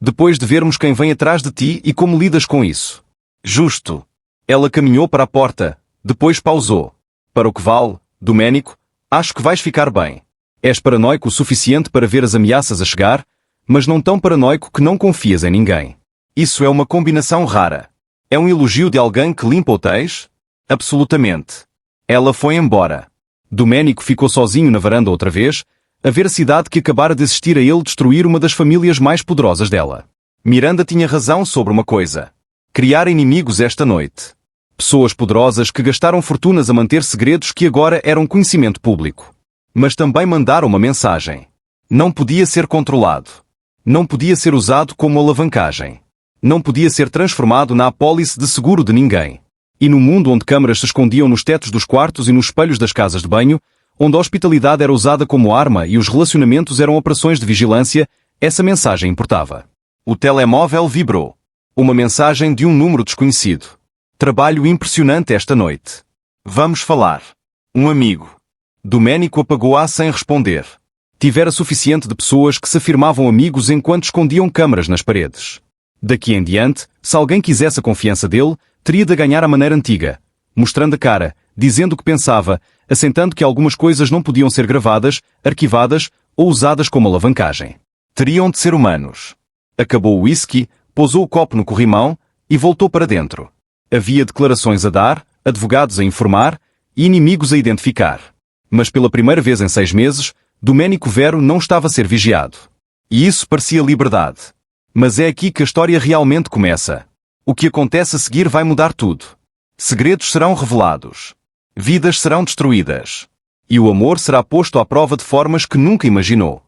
Depois de vermos quem vem atrás de ti e como lidas com isso. Justo. Ela caminhou para a porta, depois pausou. Para o que vale, Domênico, acho que vais ficar bem. És paranoico o suficiente para ver as ameaças a chegar, mas não tão paranoico que não confias em ninguém. Isso é uma combinação rara. É um elogio de alguém que limpa hotéis? Absolutamente. Ela foi embora. Domênico ficou sozinho na varanda outra vez, a ver a cidade que acabara de assistir a ele destruir uma das famílias mais poderosas dela. Miranda tinha razão sobre uma coisa. Criar inimigos esta noite. Pessoas poderosas que gastaram fortunas a manter segredos que agora eram conhecimento público. Mas também mandaram uma mensagem. Não podia ser controlado. Não podia ser usado como alavancagem. Não podia ser transformado na apólice de seguro de ninguém. E no mundo onde câmaras se escondiam nos tetos dos quartos e nos espelhos das casas de banho, onde a hospitalidade era usada como arma e os relacionamentos eram operações de vigilância, essa mensagem importava. O telemóvel vibrou. Uma mensagem de um número desconhecido. Trabalho impressionante esta noite. Vamos falar. Um amigo. Domênico apagou-a sem responder. Tivera suficiente de pessoas que se afirmavam amigos enquanto escondiam câmaras nas paredes. Daqui em diante, se alguém quisesse a confiança dele, teria de ganhar à maneira antiga, mostrando a cara, dizendo o que pensava, assentando que algumas coisas não podiam ser gravadas, arquivadas ou usadas como alavancagem. Teriam de ser humanos. Acabou o whisky, pousou o copo no corrimão e voltou para dentro. Havia declarações a dar, advogados a informar e inimigos a identificar. Mas pela primeira vez em 6 meses, Domênico Vero não estava a ser vigiado. E isso parecia liberdade. Mas é aqui que a história realmente começa. O que acontece a seguir vai mudar tudo. Segredos serão revelados. Vidas serão destruídas. E o amor será posto à prova de formas que nunca imaginou.